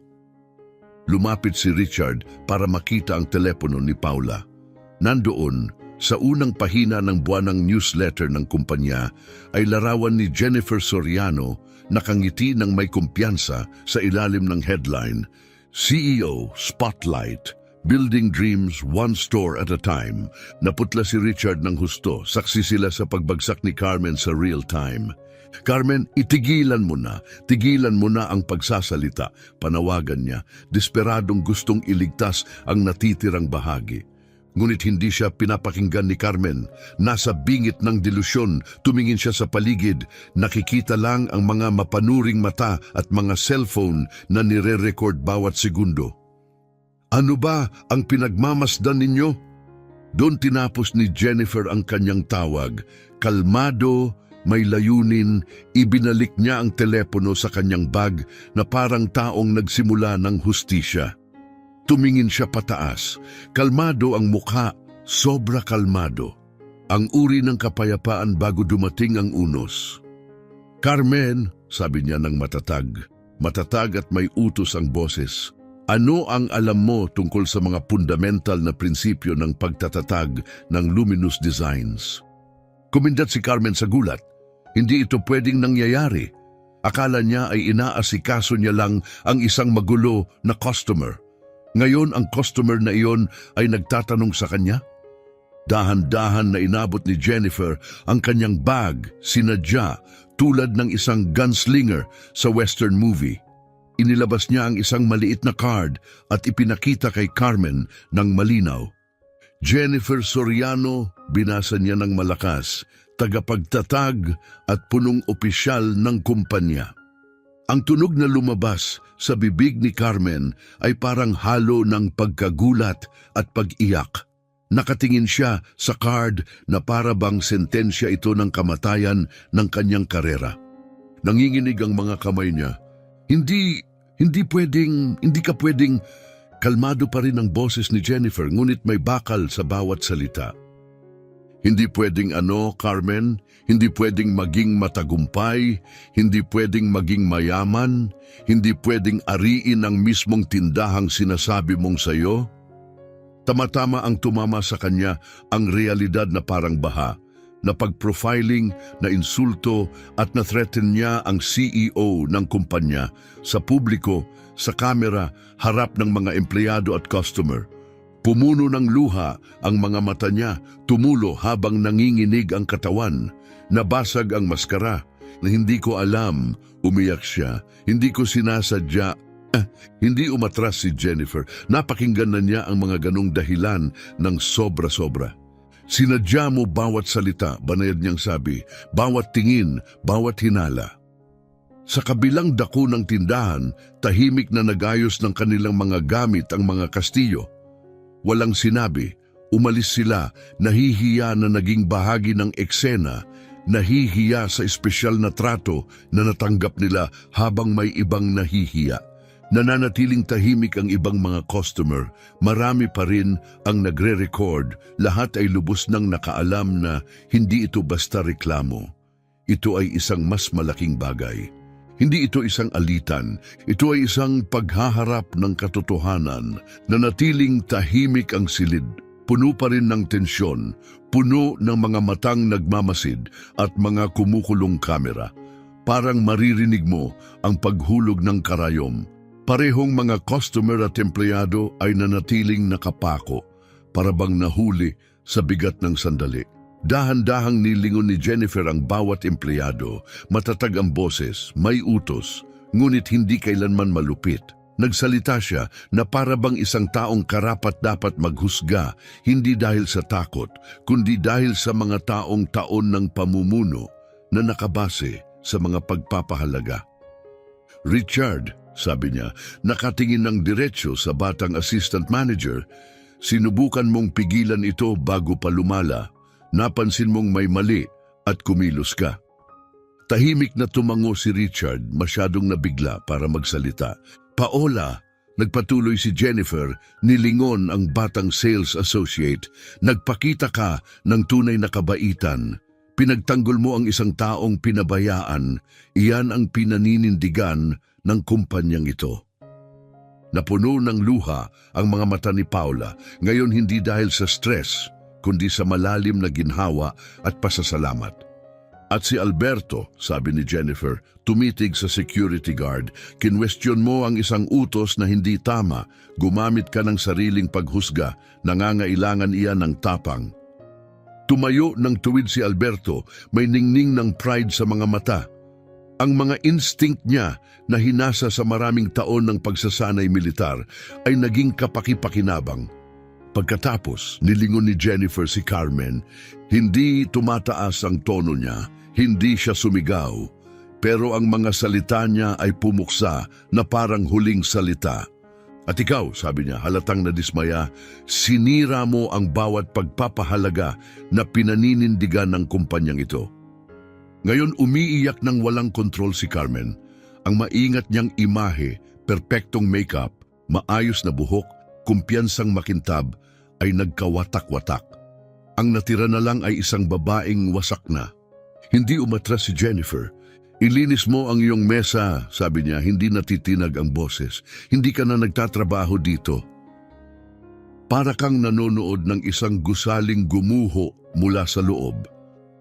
Lumapit si Richard para makita ang telepono ni Paula. Nandoon, sa unang pahina ng buwanang newsletter ng kumpanya, ay larawan ni Jennifer Soriano, nakangiti ng may kumpiyansa sa ilalim ng headline, CEO Spotlight, Building Dreams One Store at a Time. Naputla si Richard ng husto, saksi sila sa pagbagsak ni Carmen sa real time. Carmen, tigilan mo na ang pagsasalita, panawagan niya, desperadong gustong iligtas ang natitirang bahagi. Ngunit hindi siya pinapakinggan ni Carmen. Nasa bingit ng delusyon, tumingin siya sa paligid. Nakikita lang ang mga mapanuring mata at mga cellphone na nire-record bawat segundo. Ano ba ang pinagmamasdan ninyo? Doon tinapos ni Jennifer ang kanyang tawag. Kalmado, may layunin, ibinalik niya ang telepono sa kanyang bag na parang taong nagsimula ng hustisya. Tumingin siya pataas. Kalmado ang mukha, sobra kalmado. Ang uri ng kapayapaan bago dumating ang unos. Carmen, sabi niya ng matatag. Matatag at may utos ang boses. Ano ang alam mo tungkol sa mga fundamental na prinsipyo ng pagtatatag ng Luminous Designs? Kumindat si Carmen sa gulat. Hindi ito pwedeng nangyayari. Akala niya ay inaasikaso niya lang ang isang magulo na customer. Ngayon ang customer na iyon ay nagtatanong sa kanya? Dahan-dahan na inabot ni Jennifer ang kanyang bag, sinadya, tulad ng isang gunslinger sa western movie. Inilabas niya ang isang maliit na card at ipinakita kay Carmen ng malinaw. Jennifer Soriano, binasa niya ng malakas, tagapagtatag at punong opisyal ng kumpanya. Ang tunog na lumabas sa bibig ni Carmen ay parang halo ng pagkagulat at pag-iyak. Nakatingin siya sa card na para bang sentensya ito ng kamatayan ng kanyang karera. Nanginginig ang mga kamay niya. Hindi ka pwedeng. Kalmado pa rin ang boses ni Jennifer, ngunit may bakal sa bawat salita. Hindi pwedeng Carmen, hindi pwedeng maging matagumpay, hindi pwedeng maging mayaman, hindi pwedeng ariin ang mismong tindahang sinasabi mong sayo. Tama-tama ang tumama sa kanya ang realidad na parang baha, na pag-profiling, na insulto at na-threaten niya ang CEO ng kumpanya sa publiko, sa kamera, harap ng mga empleyado at customer. Pumuno ng luha ang mga mata niya, tumulo habang nanginginig ang katawan, nabasag ang maskara, na hindi ko alam, umiyak siya, hindi ko sinasadya. Hindi umatras si Jennifer, napakinggan na niya ang mga ganong dahilan ng sobra-sobra. Sinadya mo bawat salita, banayad niyang sabi, bawat tingin, bawat hinala. Sa kabilang dako ng tindahan, tahimik na nagayos ng kanilang mga gamit ang mga kastilyo. Walang sinabi, umalis sila, nahihiya na naging bahagi ng eksena, nahihiya sa espesyal na trato na natanggap nila habang may ibang nahihiya. Nananatiling tahimik ang ibang mga customer, marami pa rin ang nagre-record, lahat ay lubos nang nakaalam na hindi ito basta reklamo. Ito ay isang mas malaking bagay. Hindi ito isang alitan, ito ay isang paghaharap ng katotohanan. Nanatiling tahimik ang silid, puno pa rin ng tensyon, puno ng mga matang nagmamasid at mga kumukulong kamera. Parang maririnig mo ang paghulog ng karayom. Parehong mga customer at empleyado ay nanatiling nakapako, para bang nahuli sa bigat ng sandali. Dahan-dahang nilingon ni Jennifer ang bawat empleyado, matatag ang boses, may utos, ngunit hindi kailanman malupit. Nagsalita siya na para bang isang taong karapat-dapat maghusga, hindi dahil sa takot, kundi dahil sa mga taong taon ng pamumuno na nakabase sa mga pagpapahalaga. Richard, sabi niya, nakatingin ng diretsyo sa batang assistant manager, sinubukan mong pigilan ito bago pa lumala, napansin mong may mali at kumilos ka. Tahimik na tumango si Richard, masyadong nabigla para magsalita. Paola, nagpatuloy si Jennifer, nilingon ang batang sales associate, nagpakita ka ng tunay na kabaitan. Pinagtanggol mo ang isang taong pinabayaan, iyan ang pinaninindigan ng kumpanyang ito. Napuno ng luha ang mga mata ni Paula, ngayon hindi dahil sa stress, kundi sa malalim na ginhawa at pasasalamat. At si Alberto, sabi ni Jennifer, tumitig sa security guard, kinwestiyon mo ang isang utos na hindi tama, gumamit ka ng sariling paghusga, nangangailangan iyan ng tapang. Tumayo ng tuwid si Alberto, may ningning ng pride sa mga mata. Ang mga instinct niya na hinasa sa maraming taon ng pagsasanay militar ay naging kapaki-pakinabang. Pagkatapos, nilingon ni Jennifer si Carmen, hindi tumataas ang tono niya, hindi siya sumigaw, pero ang mga salita niya ay pumuksa na parang huling salita. At ikaw, sabi niya, halatang nadismaya, sinira mo ang bawat pagpapahalaga na pinaninindigan ng kumpanyang ito. Ngayon umiiyak ng walang kontrol si Carmen. Ang maingat niyang imahe, perpektong makeup, maayos na buhok, kumpiyansang makintab, ay nagkawatak-watak. Ang natira na lang ay isang babaeng wasak na. Hindi umatras si Jennifer. Ilinis mo ang iyong mesa, sabi niya, hindi natitinag ang boses. Hindi ka na nagtatrabaho dito. Para kang nanonood ng isang gusaling gumuho mula sa loob.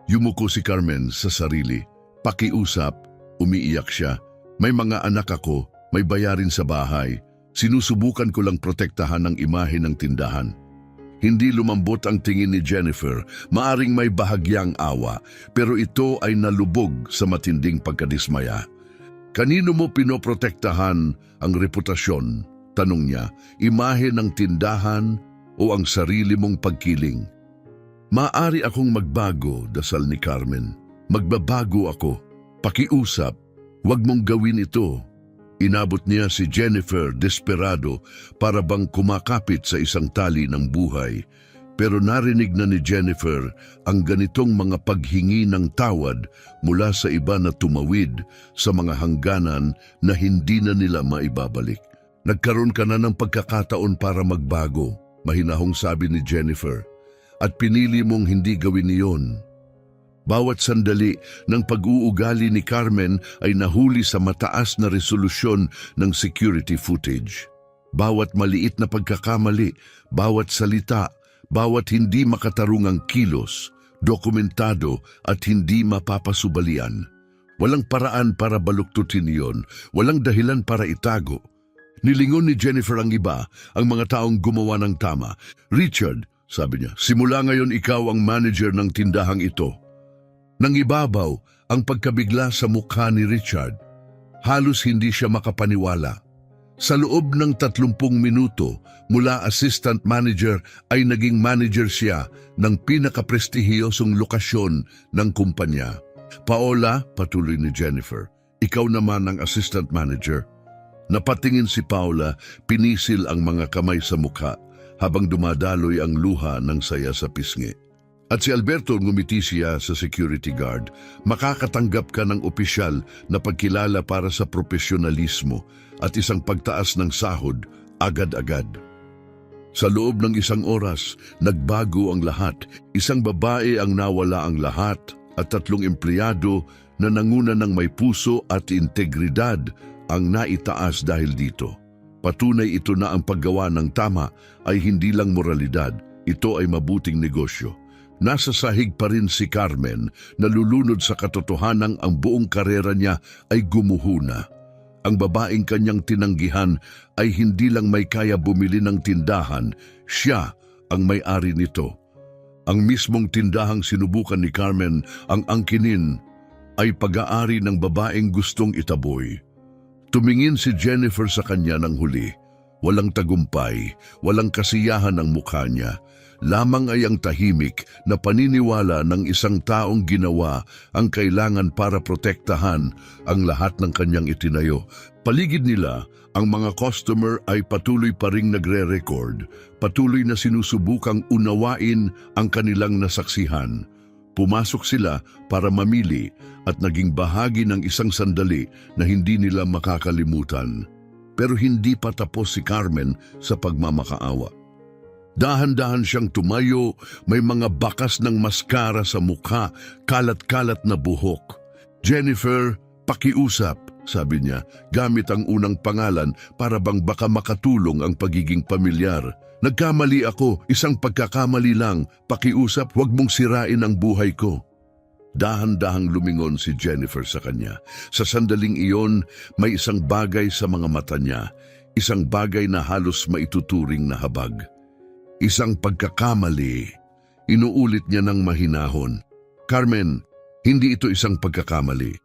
Yumuko si Carmen sa sarili. Pakiusap, umiiyak siya. May mga anak ako, may bayarin sa bahay. Sinusubukan ko lang protektahan ang imahe ng tindahan. Hindi lumambot ang tingin ni Jennifer, maaring may bahagyang awa, pero ito ay nalubog sa matinding pagkadismaya. Kanino mo pinoprotektahan ang reputasyon? Tanong niya, imahe ng tindahan o ang sarili mong pagkiling? Maaari akong magbago, dasal ni Carmen. Magbabago ako. Pakiusap, huwag mong gawin ito. Inabot niya si Jennifer desperado para bang kumakapit sa isang tali ng buhay. Pero narinig na ni Jennifer ang ganitong mga paghingi ng tawad mula sa iba na tumawid sa mga hangganan na hindi na nila maibabalik. Nagkaroon ka na ng pagkakataon para magbago, mahinahong sabi ni Jennifer, at pinili mong hindi gawin iyon. Bawat sandali ng pag-uugali ni Carmen ay nahuli sa mataas na resolusyon ng security footage. Bawat maliit na pagkakamali, bawat salita, bawat hindi makatarungang kilos, dokumentado at hindi mapapasubalian. Walang paraan para baluktutin iyon, walang dahilan para itago. Nilingon ni Jennifer ang iba, ang mga taong gumawa ng tama. Richard, sabi niya, simula ngayon ikaw ang manager ng tindahang ito. Nang ibabaw ang pagkabigla sa mukha ni Richard, halos hindi siya makapaniwala. Sa loob ng 30 minuto mula assistant manager ay naging manager siya ng pinakaprestihiyosong lokasyon ng kumpanya. Paola, patuloy ni Jennifer, ikaw naman ang assistant manager. Napatingin si Paola, pinisil ang mga kamay sa mukha habang dumadaloy ang luha ng saya sa pisngi. At si Alberto, ngumiti siya sa security guard. Makakatanggap ka ng opisyal na pagkilala para sa profesionalismo at isang pagtaas ng sahod agad-agad. Sa loob ng 1 oras, nagbago ang lahat. Isang babae ang nawala ang lahat at 3 empleyado na nanguna ng may puso at integridad ang naitaas dahil dito. Patunay ito na ang paggawa ng tama ay hindi lang moralidad, ito ay mabuting negosyo. Nasa sahig pa rin si Carmen, nalulunod sa katotohanang ang buong karera niya ay gumuhuna. Ang babaeng kanyang tinanggihan ay hindi lang may kaya bumili ng tindahan, siya ang may-ari nito. Ang mismong tindahang sinubukan ni Carmen ang angkinin ay pag-aari ng babaeng gustong itaboy. Tumingin si Jennifer sa kanya ng huli. Walang tagumpay, walang kasiyahan ang mukha niya. Lamang ay ang tahimik na paniniwala ng isang taong ginawa ang kailangan para protektahan ang lahat ng kanyang itinayo. Paligid nila, ang mga customer ay patuloy pa ring nagre-record, patuloy na sinusubukang unawain ang kanilang nasaksihan. Pumasok sila para mamili at naging bahagi ng isang sandali na hindi nila makakalimutan. Pero hindi pa tapos si Carmen sa pagmamakaawa. Dahan-dahan siyang tumayo, may mga bakas ng maskara sa mukha, kalat-kalat na buhok. Jennifer, pakiusap, sabi niya, gamit ang unang pangalan para bang baka makatulong ang pagiging pamilyar. Nagkamali ako, isang pagkakamali lang, pakiusap, huwag mong sirain ang buhay ko. Dahan-dahang lumingon si Jennifer sa kanya. Sa sandaling iyon, may isang bagay sa mga mata niya, isang bagay na halos maituturing na habag. Isang pagkakamali. Inuulit niya ng mahinahon. Carmen, hindi ito isang pagkakamali.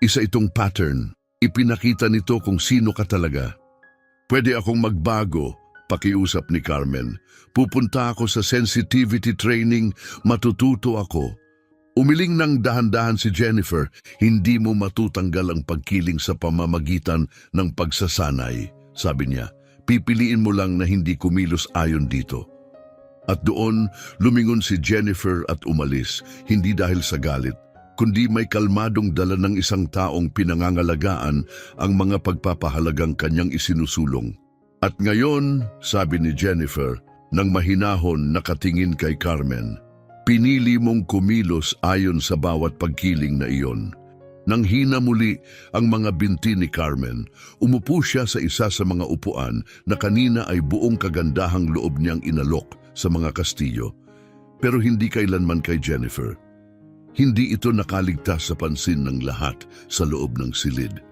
Isa itong pattern. Ipinakita nito kung sino ka talaga. Pwede akong magbago, pakiusap ni Carmen. Pupunta ako sa sensitivity training, matututo ako. Umiling ng dahan-dahan si Jennifer, hindi mo matutanggal ang pagkiling sa pamamagitan ng pagsasanay. Sabi niya, pipiliin mo lang na hindi kumilos ayon dito. At doon, lumingon si Jennifer at umalis, hindi dahil sa galit, kundi may kalmadong dala ng isang taong pinangangalagaan ang mga pagpapahalagang kanyang isinusulong. At ngayon, sabi ni Jennifer, nang mahinahon nakatingin kay Carmen, pinili mong kumilos ayon sa bawat pagkiling na iyon. Nang hina muli ang mga binti ni Carmen, umupo siya sa isa sa mga upuan na kanina ay buong kagandahang loob niyang inalok sa mga kastilyo, pero hindi kailanman kay Jennifer. Hindi ito nakaligtas sa pansin ng lahat sa loob ng silid.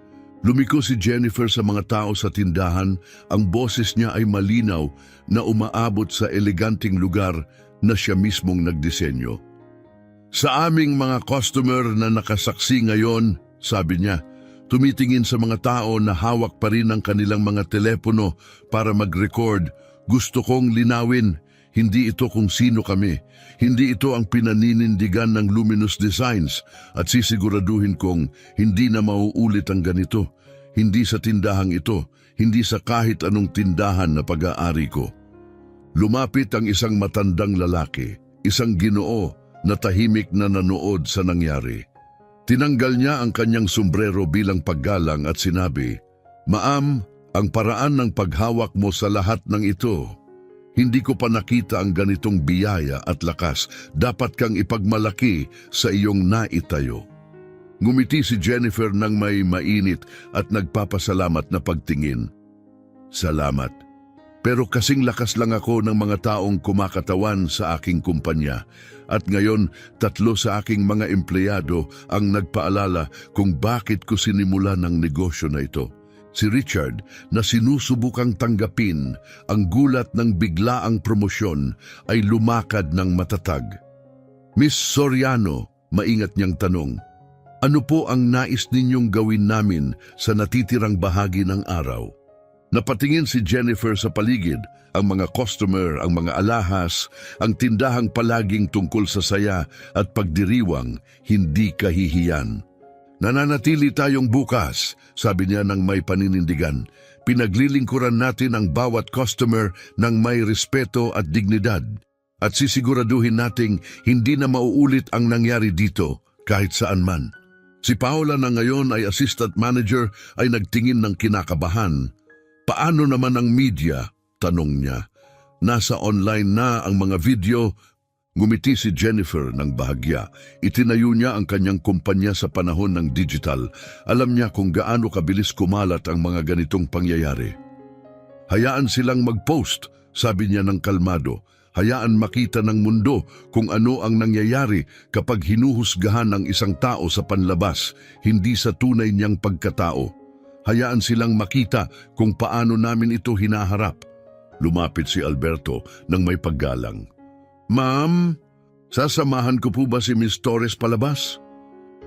Lumiko si Jennifer sa mga tao sa tindahan, ang boses niya ay malinaw na umaabot sa eleganting lugar na siya mismong nagdisenyo. Sa aming mga customer na nakasaksi ngayon, sabi niya, tumitingin sa mga tao na hawak pa rin ang kanilang mga telepono para mag-record, gusto kong linawin, hindi ito kung sino kami. Hindi ito ang pinaninindigan ng Luminous Designs at sisiguraduhin kong hindi na mauulit ang ganito. Hindi sa tindahang ito, hindi sa kahit anong tindahan na pag-aari ko. Lumapit ang isang matandang lalaki, isang Ginoo na tahimik na nanood sa nangyari. Tinanggal niya ang kanyang sombrero bilang paggalang at sinabi, "Ma'am, ang paraan ng paghawak mo sa lahat ng ito. Hindi ko pa nakita ang ganitong biyaya at lakas. Dapat kang ipagmalaki sa iyong naitayo." Ngumiti si Jennifer ng may mainit at nagpapasalamat na pagtingin. "Salamat. Pero kasing lakas lang ako ng mga taong kumakatawan sa aking kumpanya. At ngayon, 3 sa aking mga empleyado ang nagpaalala kung bakit ko sinimula ng negosyo na ito." Si Richard, na sinusubukang tanggapin ang gulat ng biglaang promosyon, ay lumakad ng matatag. "Miss Soriano," maingat niyang tanong, "ano po ang nais ninyong gawin namin sa natitirang bahagi ng araw?" Napatingin si Jennifer sa paligid, ang mga customer, ang mga alahas, ang tindahang palaging tungkol sa saya at pagdiriwang, hindi kahihiyan. "Nananatili tayong bukas," sabi niya ng may paninindigan. "Pinaglilingkuran natin ang bawat customer ng may respeto at dignidad. At sisiguraduhin nating hindi na mauulit ang nangyari dito kahit saan man." Si Paula na ngayon ay assistant manager ay nagtingin ng kinakabahan. "Paano naman ang media?" tanong niya. "Nasa online na ang mga video." Ngumiti si Jennifer ng bahagya. Itinayo niya ang kanyang kumpanya sa panahon ng digital. Alam niya kung gaano kabilis kumalat ang mga ganitong pangyayari. "Hayaan silang mag-post," sabi niya ng kalmado. "Hayaan makita ng mundo kung ano ang nangyayari kapag hinuhusgahan ng isang tao sa panlabas, hindi sa tunay niyang pagkatao. Hayaan silang makita kung paano namin ito hinaharap." Lumapit si Alberto ng may paggalang. "Ma'am, sasamahan ko po ba si Miss Torres palabas?"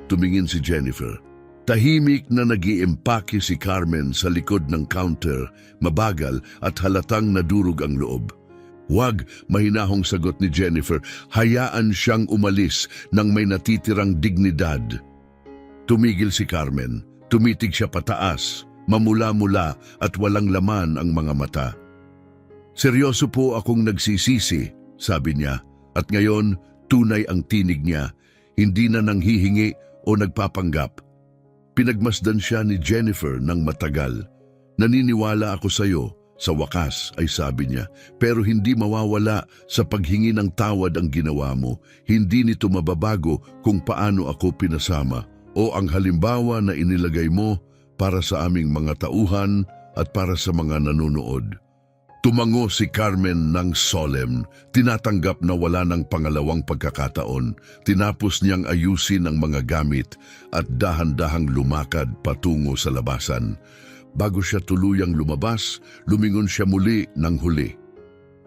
Tumingin si Jennifer. Tahimik na nag-iimpake si Carmen sa likod ng counter, mabagal at halatang nadurog ang loob. "Wag," mahinahong sagot ni Jennifer. "Hayaan siyang umalis nang may natitirang dignidad." Tumigil si Carmen. Tumitig siya pataas, mamula-mula at walang laman ang mga mata. "Seryoso po akong nagsisisi," sabi niya, at ngayon tunay ang tinig niya, hindi na nanghihingi o nagpapanggap. Pinagmasdan siya ni Jennifer ng matagal. "Naniniwala ako sa iyo," sa wakas ay sabi niya, "pero hindi mawawala sa paghingi ng tawad ang ginawa mo. Hindi nito mababago kung paano ako pinasama o ang halimbawa na inilagay mo para sa aming mga tauhan at para sa mga nanonood." Tumango si Carmen ng solemn, tinatanggap na wala ng pangalawang pagkakataon. Tinapos niyang ayusin ang mga gamit at dahan-dahang lumakad patungo sa labasan. Bago siya tuluyang lumabas, lumingon siya muli ng huli.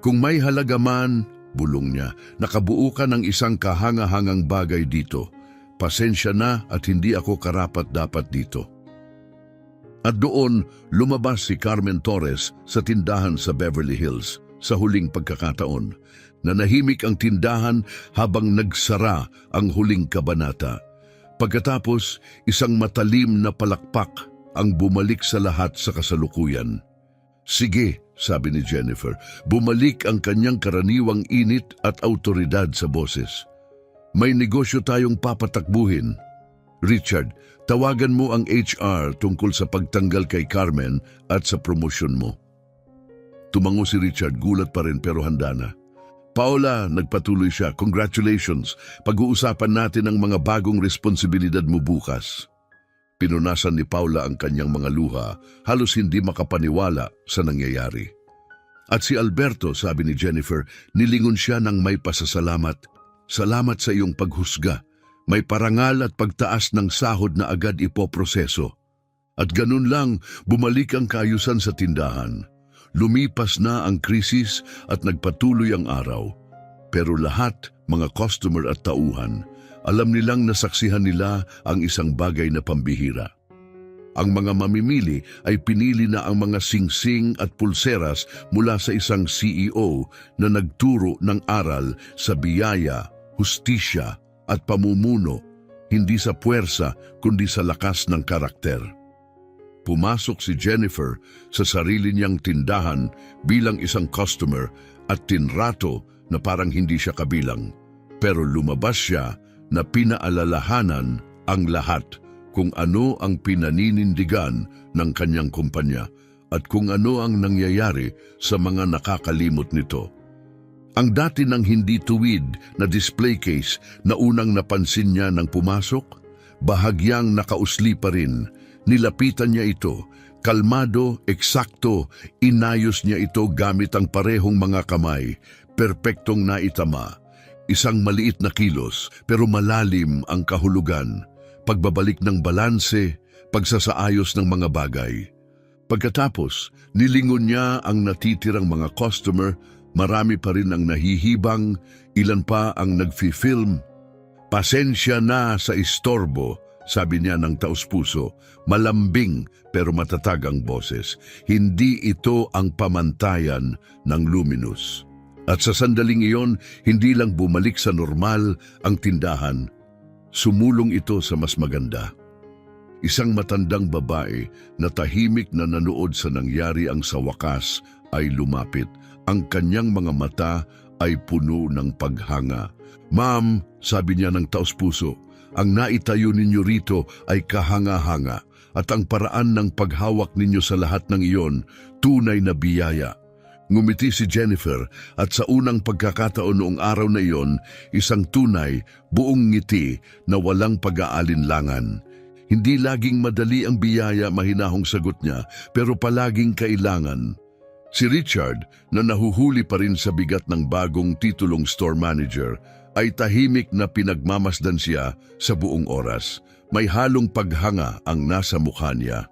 "Kung may halaga man," bulong niya, "nakabuo ka ng isang kahanga-hangang bagay dito. Pasensya na at hindi ako karapat-dapat dito." At doon, lumabas si Carmen Torres sa tindahan sa Beverly Hills sa huling pagkakataon. Nanahimik ang tindahan habang nagsara ang huling kabanata. Pagkatapos, isang matalim na palakpak ang bumalik sa lahat sa kasalukuyan. "Sige," sabi ni Jennifer, bumalik ang kanyang karaniwang init at autoridad sa boses. "May negosyo tayong papatakbuhin. Richard, tawagan mo ang HR tungkol sa pagtanggal kay Carmen at sa promosyon mo." Tumango si Richard, gulat pa rin pero handa na. "Paula," nagpatuloy siya, "congratulations. Pag-uusapan natin ang mga bagong responsibilidad mo bukas." Pinunasan ni Paula ang kanyang mga luha, halos hindi makapaniwala sa nangyayari. At si Alberto, sabi ni Jennifer, nilingon siya ng may pasasalamat. "Salamat sa iyong paghusga. May parangal at pagtaas ng sahod na agad ipoproseso." At ganun lang, bumalik ang kaayusan sa tindahan. Lumipas na ang krisis at nagpatuloy ang araw. Pero lahat, mga customer at tauhan, alam nilang nasaksihan nila ang isang bagay na pambihira. Ang mga mamimili ay pinili na ang mga singsing at pulseras mula sa isang CEO na nagturo ng aral sa biyaya, hustisya at pamumuno, hindi sa puwersa kundi sa lakas ng karakter. Pumasok si Jennifer sa sarili niyang tindahan bilang isang customer at tinrato na parang hindi siya kabilang. Pero lumabas siya na pinaalalahanan ang lahat kung ano ang pinaninindigan ng kanyang kumpanya at kung ano ang nangyayari sa mga nakakalimot nito. Ang dati ng hindi tuwid na display case na unang napansin niya nang pumasok, bahagyang nakausli pa rin. Nilapitan niya ito, kalmado, eksakto, inayos niya ito gamit ang parehong mga kamay, perpektong naitama. Isang maliit na kilos pero malalim ang kahulugan, pagbabalik ng balanse, pagsasaayos ng mga bagay. Pagkatapos, nilingon niya ang natitirang mga customer, marami pa rin ang nahihibang, ilan pa ang nagfi-film. Pasensya na sa istorbo, sabi niya ng taos-puso, malambing pero matatag ang boses. Hindi ito ang pamantayan ng Luminous. At sa sandaling iyon, hindi lang bumalik sa normal ang tindahan. Sumulong ito sa mas maganda. Isang matandang babae na tahimik na nanood sa nangyari ang sa wakas ay lumapit. Ang kanyang mga mata ay puno ng paghanga. Ma'am, sabi niya ng taos-puso, ang naitayo ninyo rito ay kahanga-hanga at ang paraan ng paghawak ninyo sa lahat ng iyon, tunay na biyaya. Ngumiti si Jennifer at sa unang pagkakataon noong araw na iyon, isang tunay, buong ngiti na walang pag-aalinlangan. Hindi laging madali ang biyaya, mahinahong sagot niya, pero palaging kailangan. Si Richard, na nahuhuli pa rin sa bigat ng bagong titulong store manager, ay tahimik na pinagmamasdan siya sa buong oras. May halong paghanga ang nasa mukha niya.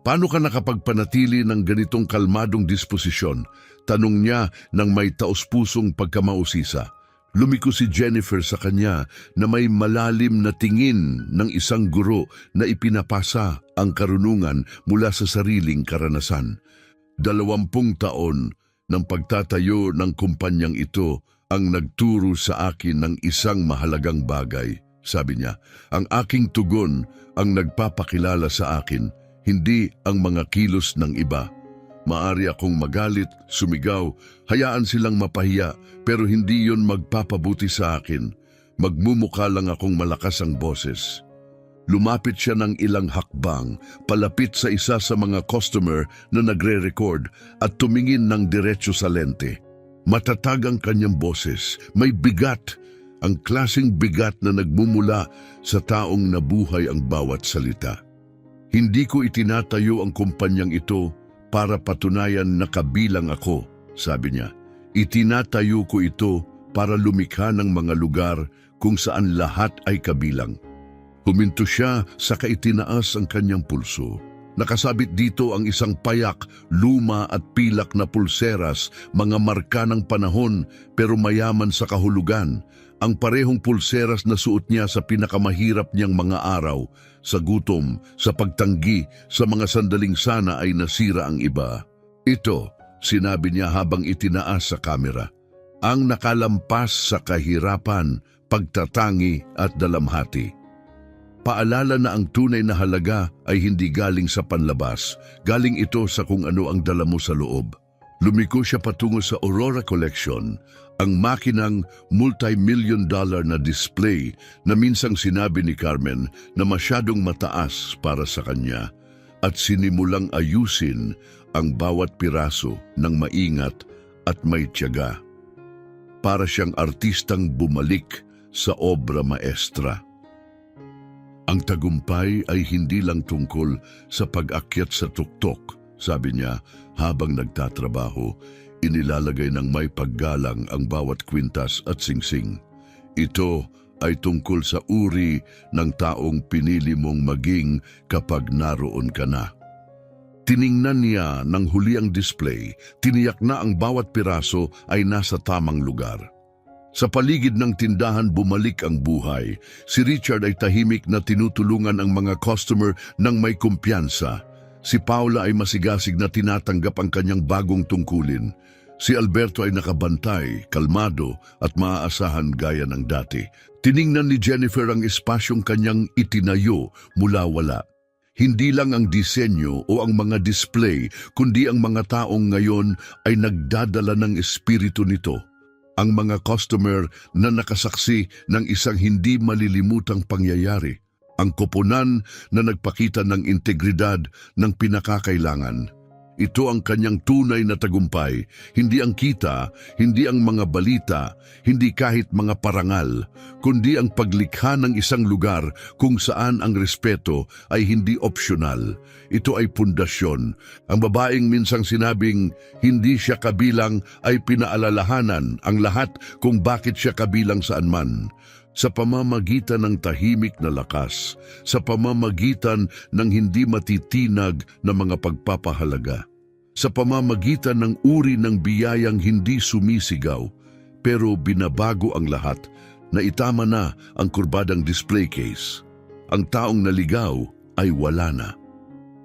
Paano ka nakapagpanatili ng ganitong kalmadong disposisyon? Tanong niya nang may taos-pusong pagkamausisa. Lumiko si Jennifer sa kanya na may malalim na tingin ng isang guro na ipinapasa ang karunungan mula sa sariling karanasan. 20 taon ng pagtatayo ng kumpanyang ito ang nagturo sa akin ng isang mahalagang bagay. Sabi niya, ang aking tugon ang nagpapakilala sa akin, hindi ang mga kilos ng iba. Maari akong magalit, sumigaw, hayaan silang mapahiya, pero hindi yon magpapabuti sa akin. Magmumukha lang akong malakas ang boses. Lumapit siya ng ilang hakbang, palapit sa isa sa mga customer na nagre-record at tumingin ng diretso sa lente. Matatag ang kanyang boses, may bigat, ang klaseng bigat na nagmumula sa taong nabuhay ang bawat salita. Hindi ko itinatayo ang kumpanyang ito para patunayan na kabilang ako, sabi niya. Itinatayo ko ito para lumikha ng mga lugar kung saan lahat ay kabilang. Huminto siya sa kaitinaas ang kanyang pulso. Nakasabit dito ang isang payak, luma at pilak na pulseras, mga marka ng panahon pero mayaman sa kahulugan. Ang parehong pulseras na suot niya sa pinakamahirap niyang mga araw, sa gutom, sa pagtanggi, sa mga sandaling sana ay nasira ang iba. Ito, sinabi niya habang itinaas sa kamera, ang nakalampas sa kahirapan, pagtatangi at dalamhati. Paalala na ang tunay na halaga ay hindi galing sa panlabas, galing ito sa kung ano ang dala mo sa loob. Lumiko siya patungo sa Aurora Collection, ang makinang multi-million-dollar na display na minsang sinabi ni Carmen na masyadong mataas para sa kanya at sinimulang ayusin ang bawat piraso ng maingat at may tiyaga. Para siyang artistang bumalik sa obra maestra. Ang tagumpay ay hindi lang tungkol sa pag-akyat sa tuktok, sabi niya habang nagtatrabaho, inilalagay ng may paggalang ang bawat kwintas at singsing. Ito ay tungkol sa uri ng taong pinili mong maging kapag naroon ka na. Tiningnan niya ng huli ang display, tiniyak na ang bawat piraso ay nasa tamang lugar. Sa paligid ng tindahan bumalik ang buhay. Si Richard ay tahimik na tinutulungan ang mga customer ng may kumpiyansa. Si Paula ay masigasig na tinatanggap ang kanyang bagong tungkulin. Si Alberto ay nakabantay, kalmado at maaasahan gaya ng dati. Tiningnan ni Jennifer ang espasyong kanyang itinayo mula wala. Hindi lang ang disenyo o ang mga display, kundi ang mga taong ngayon ay nagdadala ng espiritu nito. Ang mga customer na nakasaksi ng isang hindi malilimutang pangyayari. Ang koponan na nagpakita ng integridad ng pinakakailangan. Ito ang kanyang tunay na tagumpay, hindi ang kita, hindi ang mga balita, hindi kahit mga parangal, kundi ang paglikha ng isang lugar kung saan ang respeto ay hindi opsyonal. Ito ay pundasyon. Ang babaeng minsang sinabing hindi siya kabilang ay pinaalalahanan ang lahat kung bakit siya kabilang saan man. Sa pamamagitan ng tahimik na lakas, sa pamamagitan ng hindi matitinag na mga pagpapahalaga, sa pamamagitan ng uri ng biyayang hindi sumisigaw, pero binabago ang lahat na itama na ang kurbadang display case. Ang taong naligaw ay wala na.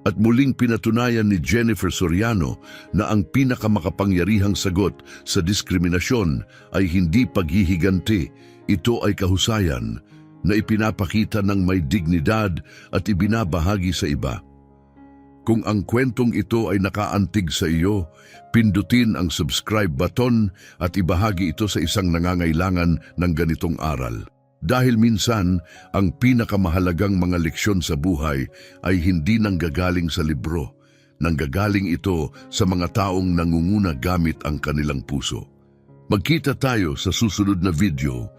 At muling pinatunayan ni Jennifer Soriano na ang pinakamakapangyarihang sagot sa diskriminasyon ay hindi paghihiganti. Ito ay kahusayan na ipinapakita ng may dignidad at ibinabahagi sa iba. Kung ang kwentong ito ay nakaantig sa iyo, pindutin ang subscribe button at ibahagi ito sa isang nangangailangan ng ganitong aral. Dahil minsan, ang pinakamahalagang mga leksyon sa buhay ay hindi nanggagaling sa libro. Nanggagaling ito sa mga taong nangunguna gamit ang kanilang puso. Magkita tayo sa susunod na video.